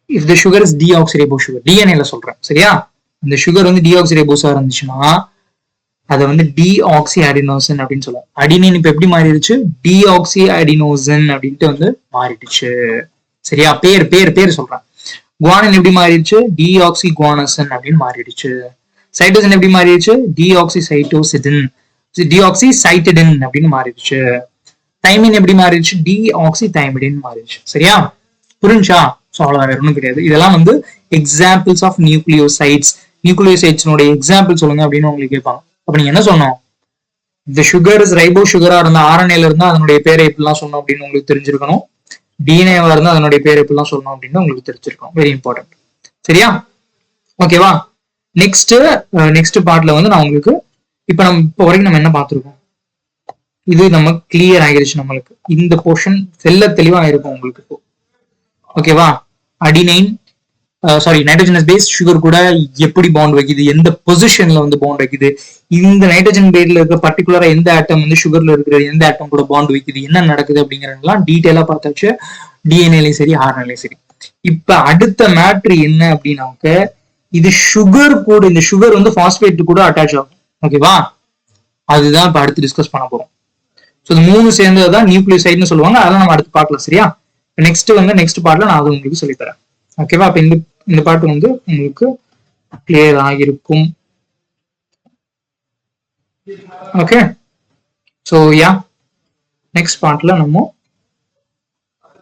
if the sugar is deoxyribose sugar, டிஎன்ஏல சொல்றேன் சரியா, இந்த சுகர் வந்து டீஆக்சிரைபோஸா இருந்துச்சுன்னா அதை வந்து டீஆக்சி அடினோசின் அப்படின்னு சொல்லுவோம். அடினின் இப்ப எப்படி மாறிடுச்சு? டீஆக்சி அடினோசின் அப்படின்ட்டு வந்து மாறிடுச்சு. சரியா? பேர் பேர் பேர் சொல்றேன். குவானன் எப்படி மாறிடுச்சு? டீஆக்சி குவானோசின் அப்படின்னு மாறிடுச்சு. சைட்டோசின் எப்படி மாறிடுச்சு? டீஆக்சி சைட்டோசிடின், டீஆக்சி சைட்டிடின் அப்படின்னு மாறிடுச்சு. தைமின் எப்படி மாறிடுச்சு? டீஆக்சி தைமிடின் மாறிடுச்சு. சரியா? புரிஞ்சா? ஸோ அவ்வளோ வேற ஒன்றும் கிடையாது. இதெல்லாம் வந்து எக்ஸாம்பிள்ஸ் ஆஃப் நியூக்ளியோசைட்ஸ். நியூக்ளியோசைட்ஸ்னுடைய எக்ஸாம்பிள் சொல்லுங்க அப்படின்னு உங்களுக்கு கேட்பாங்க. அப்ப நீங்க என்ன சொன்னோம்? இந்த சுகர் இஸ் ரைபோ சுகரா இருந்தா ஆர்என்ஏல இருந்தா அதனுடைய பேரை எப்படிலாம் சொன்னோம் அப்படின்னு உங்களுக்கு தெரிஞ்சிருக்கணும். டிஎன்ஏவா இருந்தா அதனுடைய பேர் எப்படிலாம் சொல்லணும் அப்படின்னு உங்களுக்கு தெரிஞ்சிருக்கணும். Very important. சரியா? ஓகேவா? நெக்ஸ்ட் பார்ட்ல வந்து நான் உங்களுக்கு இப்ப நம்ம இப்போ வரைக்கும் நம்ம என்ன பார்த்துருக்கோம், இது நம்ம கிளியர் ஆகிருச்சு. நம்மளுக்கு இந்த போர்ஷன் தெளிவா இருக்கும் உங்களுக்கு இப்போ. ஓகேவா? அடினைன் நைட்ரோஜனஸ் பேஸ் சுகர் கூட எப்படி பாண்ட் வைக்குது, எந்த பொசிஷன்ல வந்து பாண்ட் வைக்குது, இந்த நைட்ரஜன் பேஸ்ல இருக்க பர்டிகுலரா எந்த ஆட்டம் வந்து சுகர்ல இருக்கிற எந்த ஆட்டம் கூட பாண்ட் வைக்குது, என்ன நடக்குது அப்படிங்கறதெல்லாம் டீடைலா பார்த்தாச்சு. டிஎன்ஏலையும் சரி ஆர்என்ஏலையும் சரி. இப்ப அடுத்த மேட்ரு என்ன அப்படின்னாக்க, இது சுகர் கூட, இந்த சுகர் வந்து பாஸ்பேட் கூட அட்டாச் ஆகும். ஓகேவா? அதுதான் இப்ப அடுத்து டிஸ்கஸ் பண்ண போறோம். ஸோ இது 3 சேர்ந்ததுதான் நியூக்ளியோசைட்னு சொல்லுவாங்க. அதெல்லாம் நம்ம அடுத்து பார்க்கலாம். சரியா? நெக்ஸ்ட் பார்ட்ல நான் அதை உங்களுக்கு சொல்லித்தரேன். ஓகேவா? அப்ப இந்த பாட்டு வந்து உங்களுக்கு கிளியர் ஆகிருக்கும். ஓகே, சோ யா, நெக்ஸ்ட் பார்ட்ல நம்ம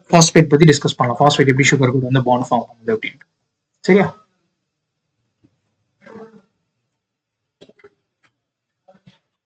பாஸ்பேட் பத்தி டிஸ்கஸ் பண்ணலாம். பாஸ்பேட் எப்படி சுகர் கூட வந்து பாண்ட் ஃபார்ம் பண்ணுது அப்படின்னு. சரியா?